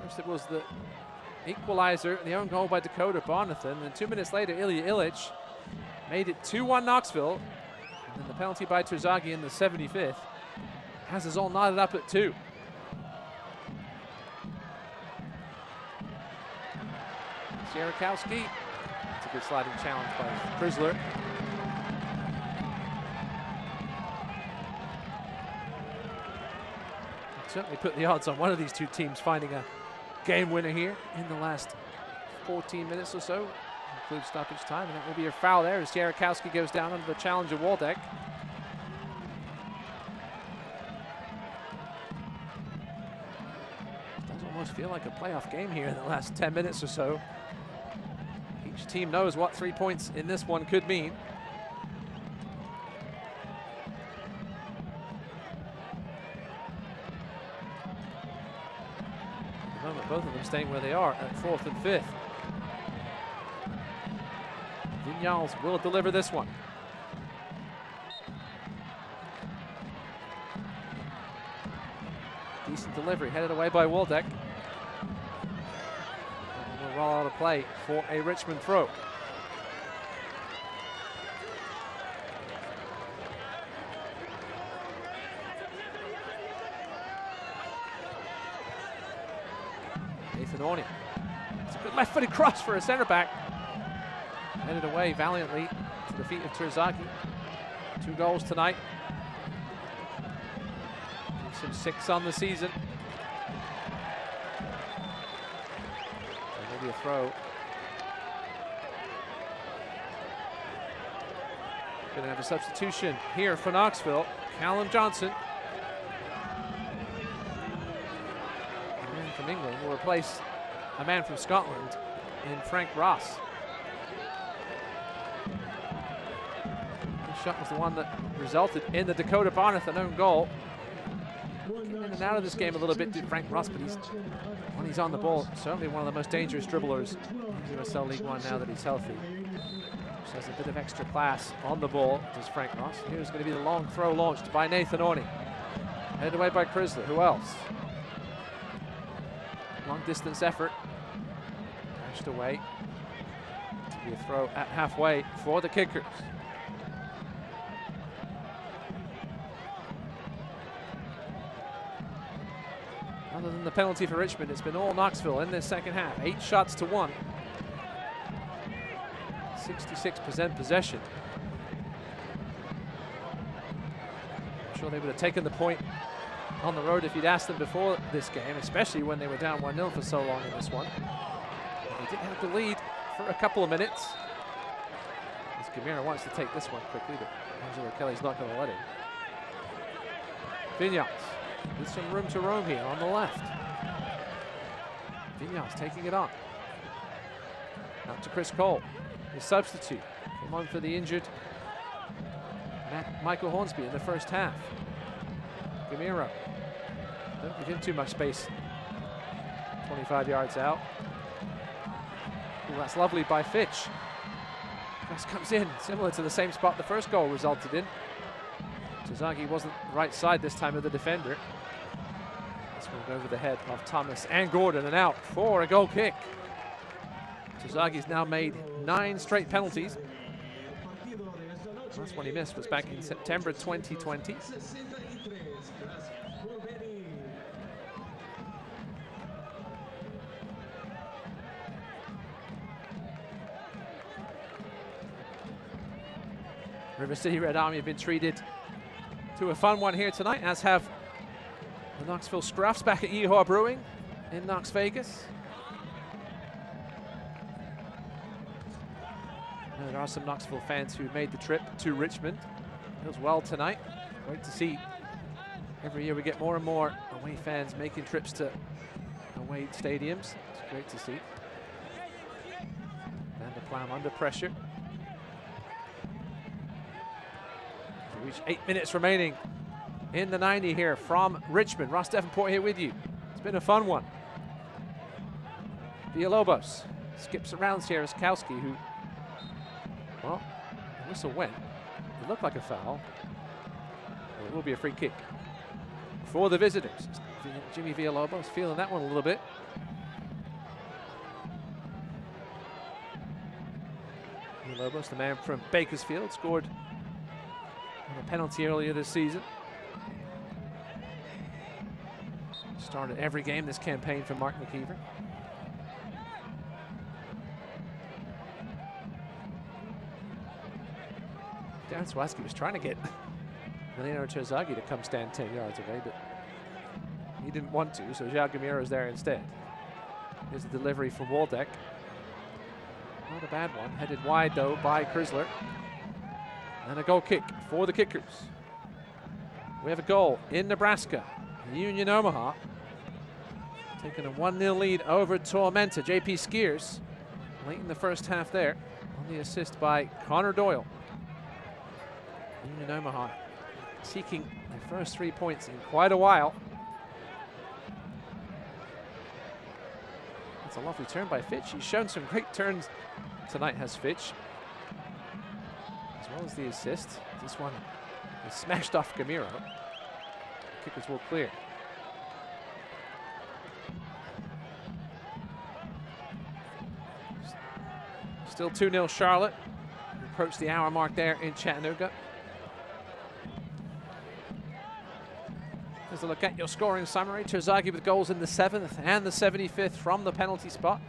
First it was the equalizer, the own goal by Dakota Bonathan. And 2 minutes later, Ilya Ilic made it 2-1 Knoxville. And then the penalty by Terzagi in the 75th has us all knotted up at 2. Sierakowski. It's a good sliding challenge by Chrysler. Certainly put the odds on one of these two teams finding a game winner here in the last 14 minutes or so, includes stoppage time, and that will be a foul there as Sierakowski goes down under the challenge of Waldeck. It does almost feel like a playoff game here in the last 10 minutes or so. Each team knows what 3 points in this one could mean. Both of them staying where they are at 4th and 5th. Vignals will deliver this one. Decent delivery, headed away by Waldeck. And will roll out of play for a Richmond throw. It's a good left-footed cross for a centre back. Headed away valiantly to the feet of Terzagi. 2 goals tonight. Gives him 6 on the season. Maybe a throw. Going to have a substitution here for Knoxville. Callum Johnson. A man from England will replace a man from Scotland in Frank Ross. This shot was the one that resulted in the Dakota Bonathan own goal. Getting in and out of this game a little bit did Frank Ross, but when he's on the ball, certainly one of the most dangerous dribblers in USL League One now that he's healthy. Just has a bit of extra class on the ball, does Frank Ross. Here's going to be the long throw launched by Nathan Orney. Headed away by Chrysler. Who else? Long distance effort. Dashed away. To be a throw at halfway for the kickers. Other than the penalty for Richmond, it's been all Knoxville in this second half. 8 shots to 1. 66% possession. I'm sure they would have taken the point on the road if you'd asked them before this game, especially when they were down 1-0 for so long in this one. They did have the lead for a couple of minutes. As Gamira wants to take this one quickly, but Angelo Kelly's not going to let him. Vignals with some room to roam here on the left. Vignals taking it on. Out to Chris Cole, his substitute. Came on for the injured Michael Hornsby in the first half. Gamiro. Don't give him too much space. 25 yards out. Ooh, that's lovely by Fitch. Cross comes in, similar to the same spot the first goal resulted in. Terzagi wasn't right side this time of the defender. This one over the head of Thomas and Gordon, and out for a goal kick. Terzagi's now made 9 straight penalties. The last one he missed was back in September 2020. River City Red Army have been treated to a fun one here tonight, as have the Knoxville Scruffs back at Yeehaw Brewing in Knox Vegas. There are some Knoxville fans who made the trip to Richmond as well tonight. Great to see. Every year we get more and more away fans making trips to away stadiums. It's great to see. Van der Plam under pressure. We reach 8 minutes remaining in the 90 here from Richmond. Ross Davenport here with you. It's been a fun one. Villalobos skips around Sierakowski, who, well, the whistle went. It looked like a foul. Well, it will be a free kick for the visitors. Jimmy Villalobos feeling that one a little bit. Villalobos, the man from Bakersfield, scored on a penalty earlier this season. Started every game this campaign for Mark McKeever. Darren Swaski was trying to get Milano Terzagi to come stand 10 yards away, but he didn't want to, so João Gamiro's there instead. Here's the delivery from Waldeck. Not a bad one. Headed wide, though, by Chrysler. And a goal kick for the Kickers. We have a goal in Nebraska. Union Omaha taking a 1-0 lead over Tormenta. JP Skiers late in the first half there on the assist by Connor Doyle. Union Omaha seeking their first 3 points in quite a while. That's a lovely turn by Fitch. He's shown some great turns tonight, has Fitch, as well as the assist. This one is smashed off Gamiro. Kickers will clear. Still 2-0 Charlotte. We approach the hour mark there in Chattanooga. Here's a look at your scoring summary. Terzagi with goals in the 7th and the 75th from the penalty spot.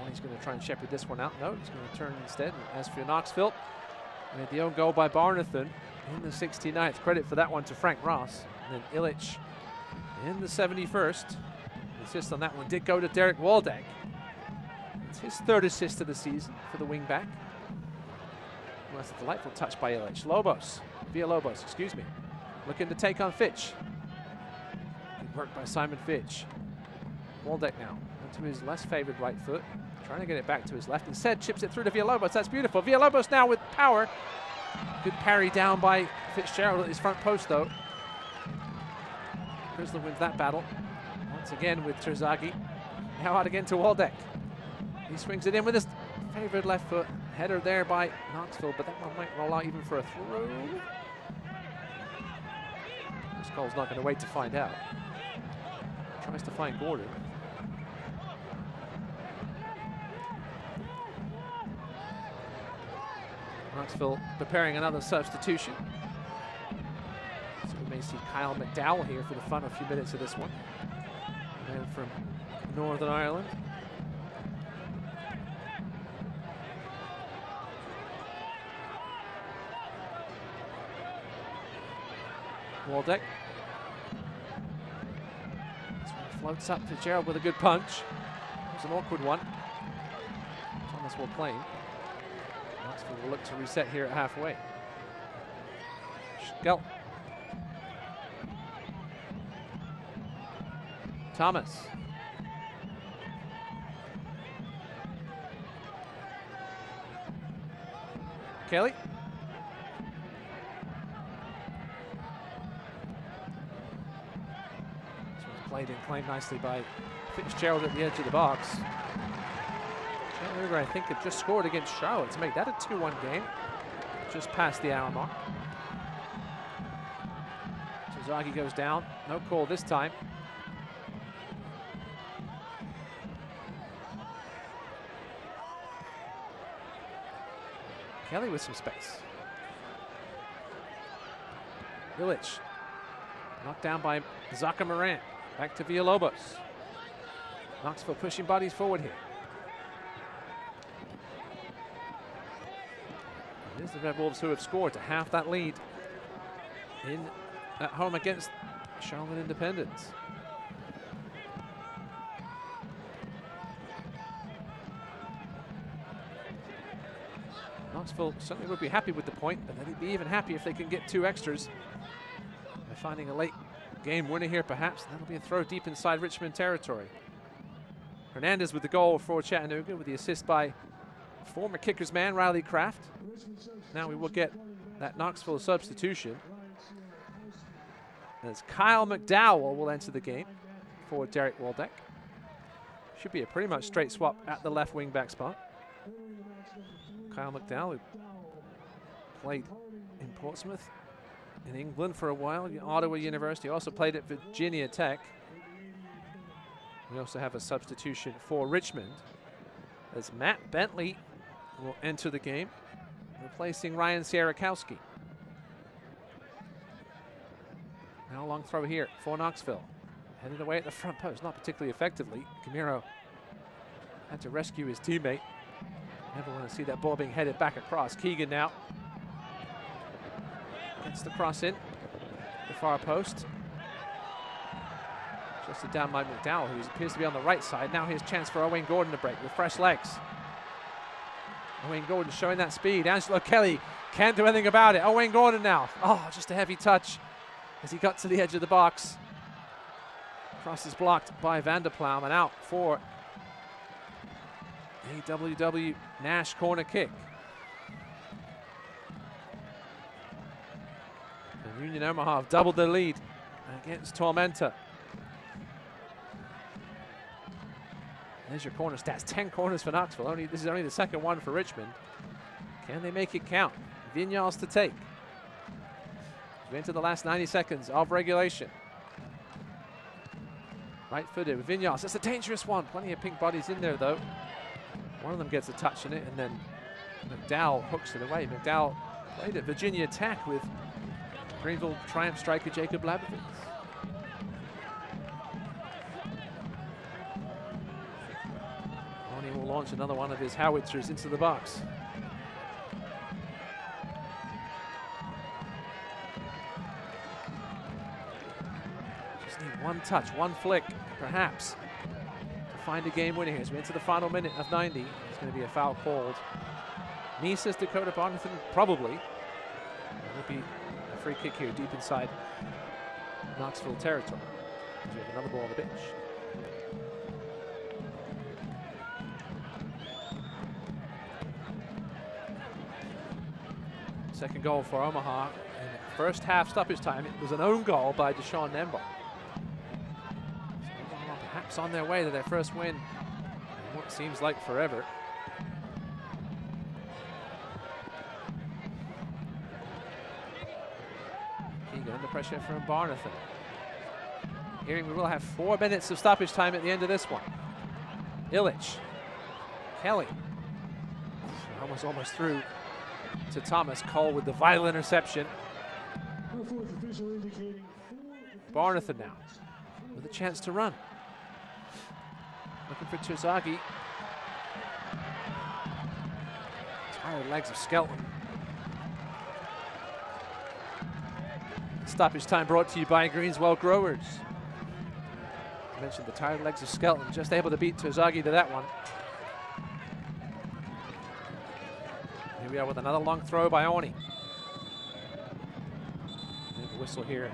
Oh, he's going to try and shepherd this one out. No, he's going to turn instead. As for Knoxville, we had the own goal by Barnathan in the 69th. Credit for that one to Frank Ross. And then Illich in the 71st. The assist on that one did go to Derek Waldeck. It's his 3rd assist of the season for the wingback. Well, that's a delightful touch by Illich. Villalobos, excuse me. Looking to take on Fitch. Good work by Simon Fitch. Waldeck now onto his less favored right foot. Trying to get it back to his left. Instead, chips it through to Villalobos. That's beautiful. Villalobos now with power. Good parry down by Fitzgerald at his front post, though. Chrysler wins that battle. Once again with Terzagi. Now out again to Waldeck. He swings it in with his favored left foot. Header there by Knoxville, but that one might roll out even for a throw. Cole's not going to wait to find out. Tries to find Gordon. Knoxville preparing another substitution. So we may see Kyle McDowell here for the final few minutes of this one. Man from Northern Ireland. Waldeck. Floats up to Gerald with a good punch. It was an awkward one. Thomas will claim. Knoxville will look to reset here at halfway. Go. Thomas. Kelly. Played and claimed nicely by Fitzgerald at the edge of the box. Chattanooga, I think, have just scored against Charlotte to make that a 2-1 game. Just past the hour mark. Terzagi goes down. No call this time. Kelly with some space. Illich. Knocked down by Zaka Moran. Back to Villalobos. Knoxville pushing bodies forward here. It is the Red Wolves who have scored to half that lead at home against Charlotte Independence. Knoxville certainly would be happy with the point, but they'd be even happier if they can get 2 extras by finding a late game winner here, perhaps. That'll be a throw deep inside Richmond territory. Hernandez with the goal for Chattanooga, with the assist by former Kickers man Riley Kraft. Now we will get that Knoxville substitution, as Kyle McDowell will enter the game for Derek Waldeck. Should be a pretty much straight swap at the left wing back spot. Kyle McDowell, who played in Portsmouth in England for a while, Ottawa University, also played at Virginia Tech. We also have a substitution for Richmond. as Matt Bentley will enter the game, replacing Ryan Sierakowski. Now a long throw here for Knoxville. Headed away at the front post, not particularly effectively. Camiro had to rescue his teammate. Never want to see that ball being headed back across. Keegan now gets the cross in, the far post. Just down by McDowell, who appears to be on the right side. Now here's a chance for Owain Gordon to break with fresh legs. Owain Gordon showing that speed. Angelo Kelly can't do anything about it. Owain Gordon now. Oh, just a heavy touch as he got to the edge of the box. Cross is blocked by Vanderploum and out for a WW Nash corner kick. And Union Omaha have doubled their lead against Tormenta. There's your corner stats. 10 corners for Knoxville. This is only the second one for Richmond. Can they make it count? Vinyals to take. We're into the last 90 seconds of regulation. Right-footed with Vinyals. That's a dangerous one. Plenty of pink bodies in there, though. One of them gets a touch in it, and then McDowell hooks it away. McDowell played at Virginia Tech with Greenville Triumph striker Jacob Labovitz. Oni will launch another one of his howitzers into the box. Just need one touch, one flick, perhaps, to find a game winner here. As we enter the final minute of 90, there's going to be a foul called. Me says Dakota Bonathan, probably. It'll be a free kick here deep inside Knoxville territory. We have another ball on the bench. Second goal for Omaha. In first half stoppage time, it was an own goal by Deshaun Nembar. So Omaha perhaps on their way to their first win in what seems like forever. Keegan under pressure from Barnathan. Hearing we will have 4 minutes of stoppage time at the end of this one. Illich. Kelly. Almost through to Thomas Cole with the vital interception. Barnathan now with a chance to run. Looking for Terzagi. Tired legs of Skelton. Stoppage time brought to you by Greenswell Growers. I mentioned the tired legs of Skelton, just able to beat Terzagi to that one. Here we are with another long throw by Oni. And a whistle here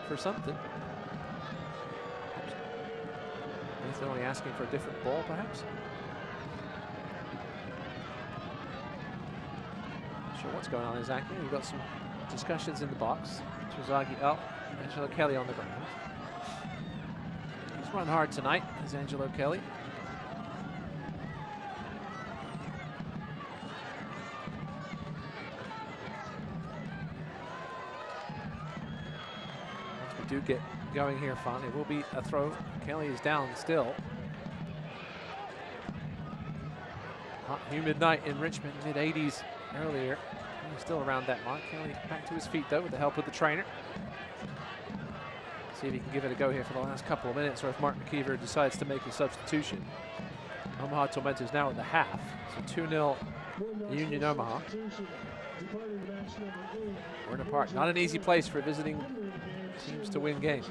for something. Nathan only asking for a different ball, perhaps. Not sure what's going on exactly. We've got some discussions in the box. Terzagi up, Angelo Kelly on the ground. He's run hard tonight, is Angelo Kelly. Once we do get going here, fun, it will be a throw. Kelly is down still. Hot, humid night in Richmond, mid-80s earlier. He's still around that mark. Kelly back to his feet, though, with the help of the trainer. See if he can give it a go here for the last couple of minutes, or if Mark McKeever decides to make a substitution. Omaha Tormenta is now at the half, so 2-0 Union Omaha. Werner Park, not an easy place for visiting teams to win games.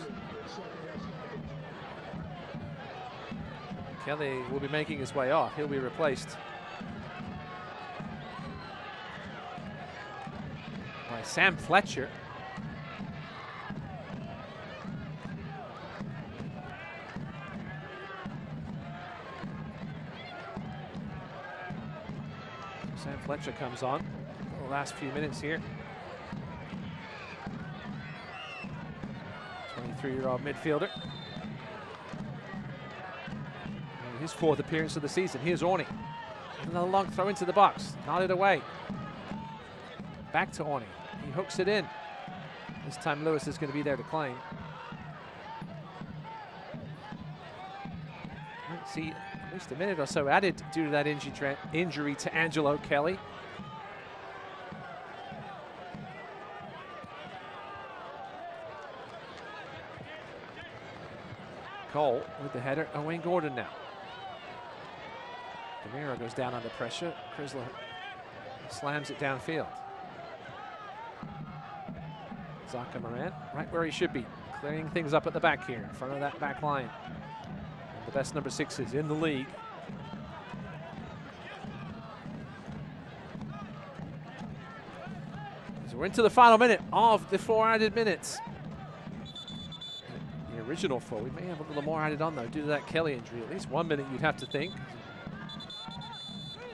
Kelly will be making his way off. He'll be replaced by Sam Fletcher. Sam Fletcher comes on for the last few minutes here. 23-year-old midfielder. And his 4th appearance of the season. Here's Orney. Another long throw into the box. Nodded away. Back to Orney. He hooks it in. This time Lewis is going to be there to claim. Let's see At least a minute or so added due to that injury to Angelo Kelly. Cole with the header. Owain Gordon now. Demiro goes down under pressure. Chrysler slams it downfield. Zaka Moran right where he should be, clearing things up at the back here in front of that back line. And the best number 6s in the league. So we're into the final minute of the 4 added minutes. The original 4, we may have a little more added on though due to that Kelly injury. At least 1 minute you'd have to think.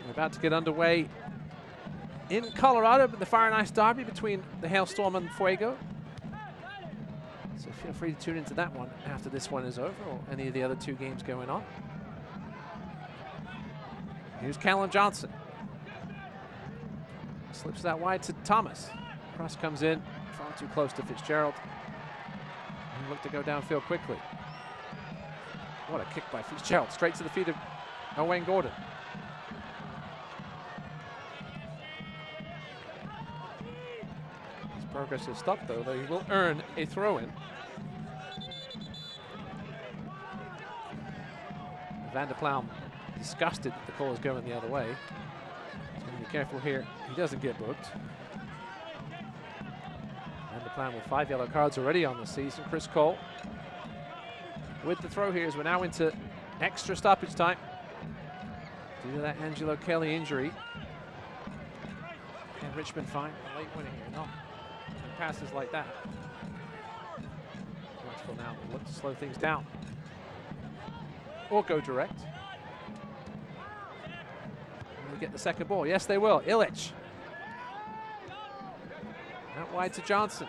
We're about to get underway in Colorado, but the Fire and Ice Derby between the Hailstorm and Fuego. So feel free to tune into that one after this one is over, or any of the other 2 games going on. Here's Callum Johnson. Slips that wide to Thomas. Cross comes in, far too close to Fitzgerald. He looked to go downfield quickly. What a kick by Fitzgerald, straight to the feet of Owain Gordon. Progress has stopped though he will earn a throw-in. Van der Ploem disgusted that the call is going the other way. He's going to be careful here. He doesn't get booked. Van der Ploem with 5 yellow cards already on the season. Chris Cole with the throw here as we're now into extra stoppage time due to that Angelo Kelly injury. Can Richmond find a late winner here? No. Passes like that. Knoxville now will look to slow things down or go direct. Will they get the second ball? Yes, they will. Illich. Out wide to Johnson.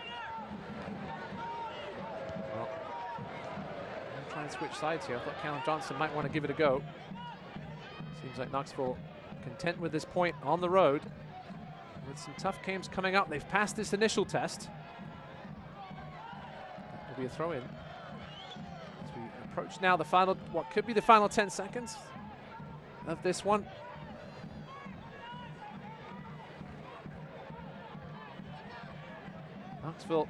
Well, I'm trying to switch sides here. I thought Callum Johnson might want to give it a go. Seems like Knoxville content with this point on the road. With some tough games coming up, they've passed this initial test. That will be a throw-in. As we approach now the final, what could be the final 10 seconds of this one. Knoxville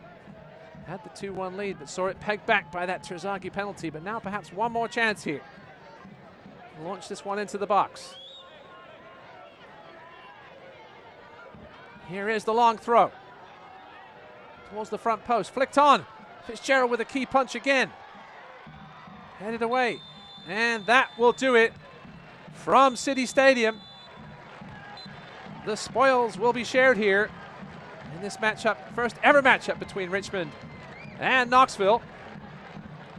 had the 2-1 lead, but saw it pegged back by that Terzagi penalty. But now perhaps one more chance here. Launch this one into the box. Here is the long throw. Towards the front post, flicked on. Fitzgerald with a key punch again. Headed away. And that will do it from City Stadium. The spoils will be shared here in this matchup, first ever matchup between Richmond and Knoxville.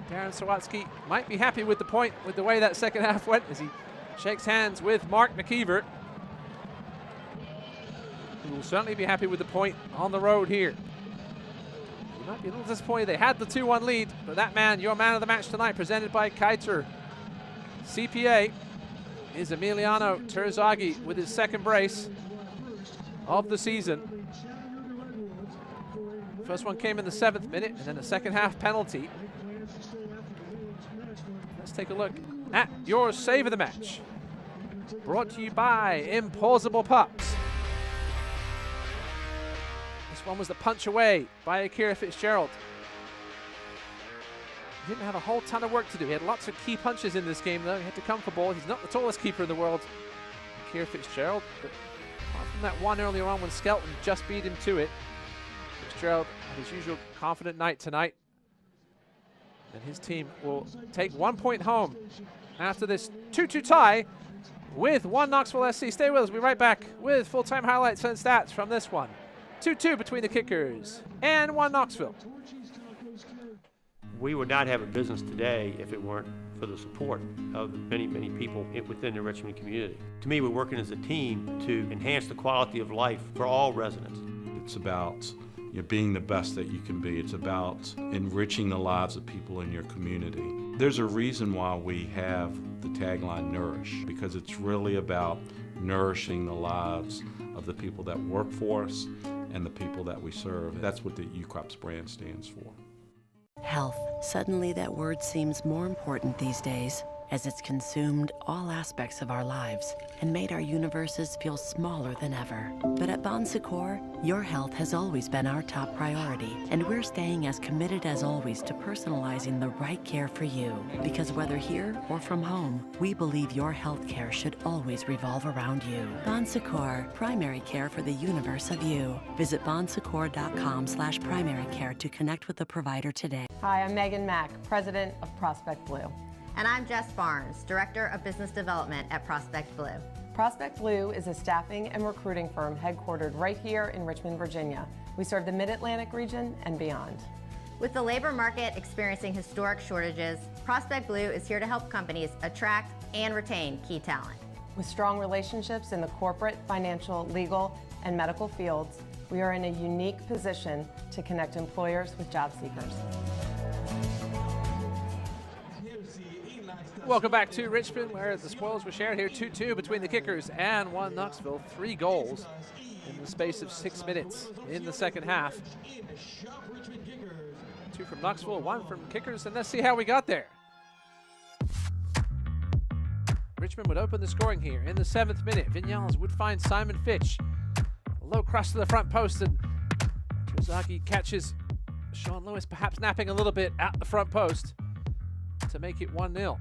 Darren Sawatsky might be happy with the point, with the way that second half went, as he shakes hands with Mark McKeever, who will certainly be happy with the point on the road here. He might be a little disappointed they had the 2-1 lead, but that man, your man of the match tonight, presented by Kaiser CPA, is Emiliano Terzagi with his second brace of the season. First one came in the 7th minute, and then a second half penalty. Let's take a look at your save of the match. Brought to you by Implausible Pups. This one was the punch away by Akira Fitzgerald. He didn't have a whole ton of work to do. He had lots of key punches in this game, though. He had to come for ball. He's not the tallest keeper in the world, Akira Fitzgerald. But apart from that one earlier on when Skelton just beat him to it, Fitzgerald had his usual confident night tonight. And his team will take 1 point home after this 2-2 tie with one Knoxville SC. Stay with us. We'll be right back with full-time highlights and stats from this one. 2-2 between the Kickers and one Knoxville. We would not have a business today if it weren't for the support of the many, many people within the Richmond community. To me, we're working as a team to enhance the quality of life for all residents. It's about being the best that you can be. It's about enriching the lives of people in your community. There's a reason why we have the tagline Nourish, because it's really about nourishing the lives of the people that work for us and the people that we serve. That's what the UCrops brand stands for. Health. Suddenly that word seems more important these days, as it's consumed all aspects of our lives and made our universes feel smaller than ever. But at Bon Secours, your health has always been our top priority, and we're staying as committed as always to personalizing the right care for you. Because whether here or from home, we believe your health care should always revolve around you. Bon Secours, primary care for the universe of you. Visit bonsecours.com/primary care to connect with the provider today. Hi, I'm Megan Mack, President of Prospect Blue. And I'm Jess Barnes, Director of Business Development at Prospect Blue. Prospect Blue is a staffing and recruiting firm headquartered right here in Richmond, Virginia. We serve the Mid-Atlantic region and beyond. With the labor market experiencing historic shortages, Prospect Blue is here to help companies attract and retain key talent. With strong relationships in the corporate, financial, legal, and medical fields, we are in a unique position to connect employers with job seekers. Welcome back to Richmond, where the spoils were shared here 2-2 between the Kickers and one Knoxville. 3 goals in the space of 6 minutes in the second half. 2 from Knoxville, 1 from Kickers, and let's see how we got there. Richmond would open the scoring here in the 7th minute. Vinyals would find Simon Fitch. A low cross to the front post, and Terzagi catches Sean Lewis, perhaps napping a little bit at the front post to make it 1-0.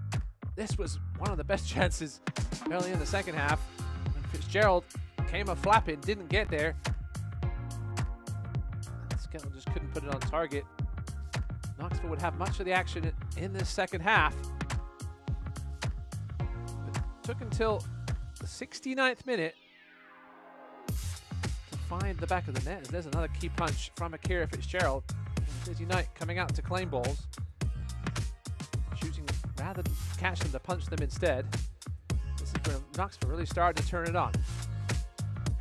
This was one of the best chances early in the second half when Fitzgerald came a flapping, didn't get there. Skellin just couldn't put it on target. Knoxville would have much of the action in this second half. It took until the 69th minute to find the back of the net, as there's another key punch from Akira Fitzgerald. Busy Knight coming out to claim balls, choosing rather than catch them to punch them instead. This is where Knoxville really started to turn it on.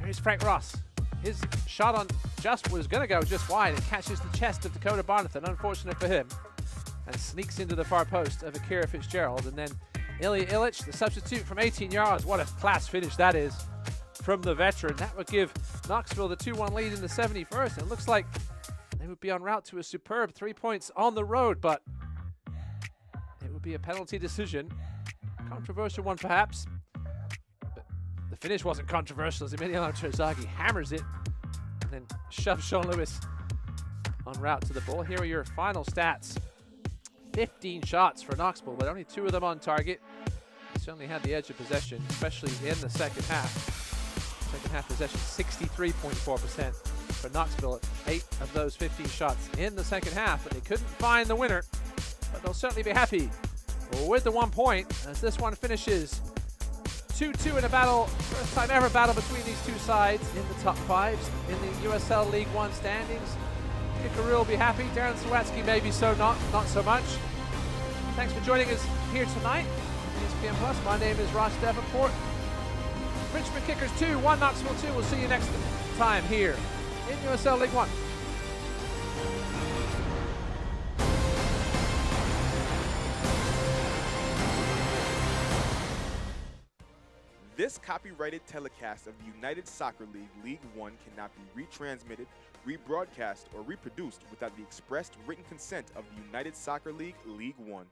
Here's Frank Ross. His shot on just was going to go just wide. It catches the chest of Dakota Barnathan, unfortunate for him, and sneaks into the far post of Akira Fitzgerald. And then Ilya Illich, the substitute from 18 yards. What a class finish that is from the veteran. That would give Knoxville the 2-1 lead in the 71st. And it looks like they would be en route to a superb 3 points on the road, but it would be a penalty decision. Controversial one, perhaps. But the finish wasn't controversial, as Emiliano Terzagi hammers it and then shoves Sean Lewis en route to the ball. Here are your final stats. 15 shots for Knoxville, but only 2 of them on target. They certainly had the edge of possession, especially in the second half. Second half possession, 63.4% for Knoxville. 8 of those 15 shots in the second half, but they couldn't find the winner. But they'll certainly be happy with the 1 point, as this one finishes 2-2 in a battle, first time ever battle between these two sides in the top 5s in the USL League One standings. Kickaroo will be happy. Darren Sawatsky maybe so not so much. Thanks for joining us here tonight on ESPN Plus. My name is Ross Davenport. Richmond Kickers 2-1 Knoxville 2. We'll see you next time here in USL League One. This copyrighted telecast of the United Soccer League League One cannot be retransmitted, rebroadcast, or reproduced without the expressed written consent of the United Soccer League League One.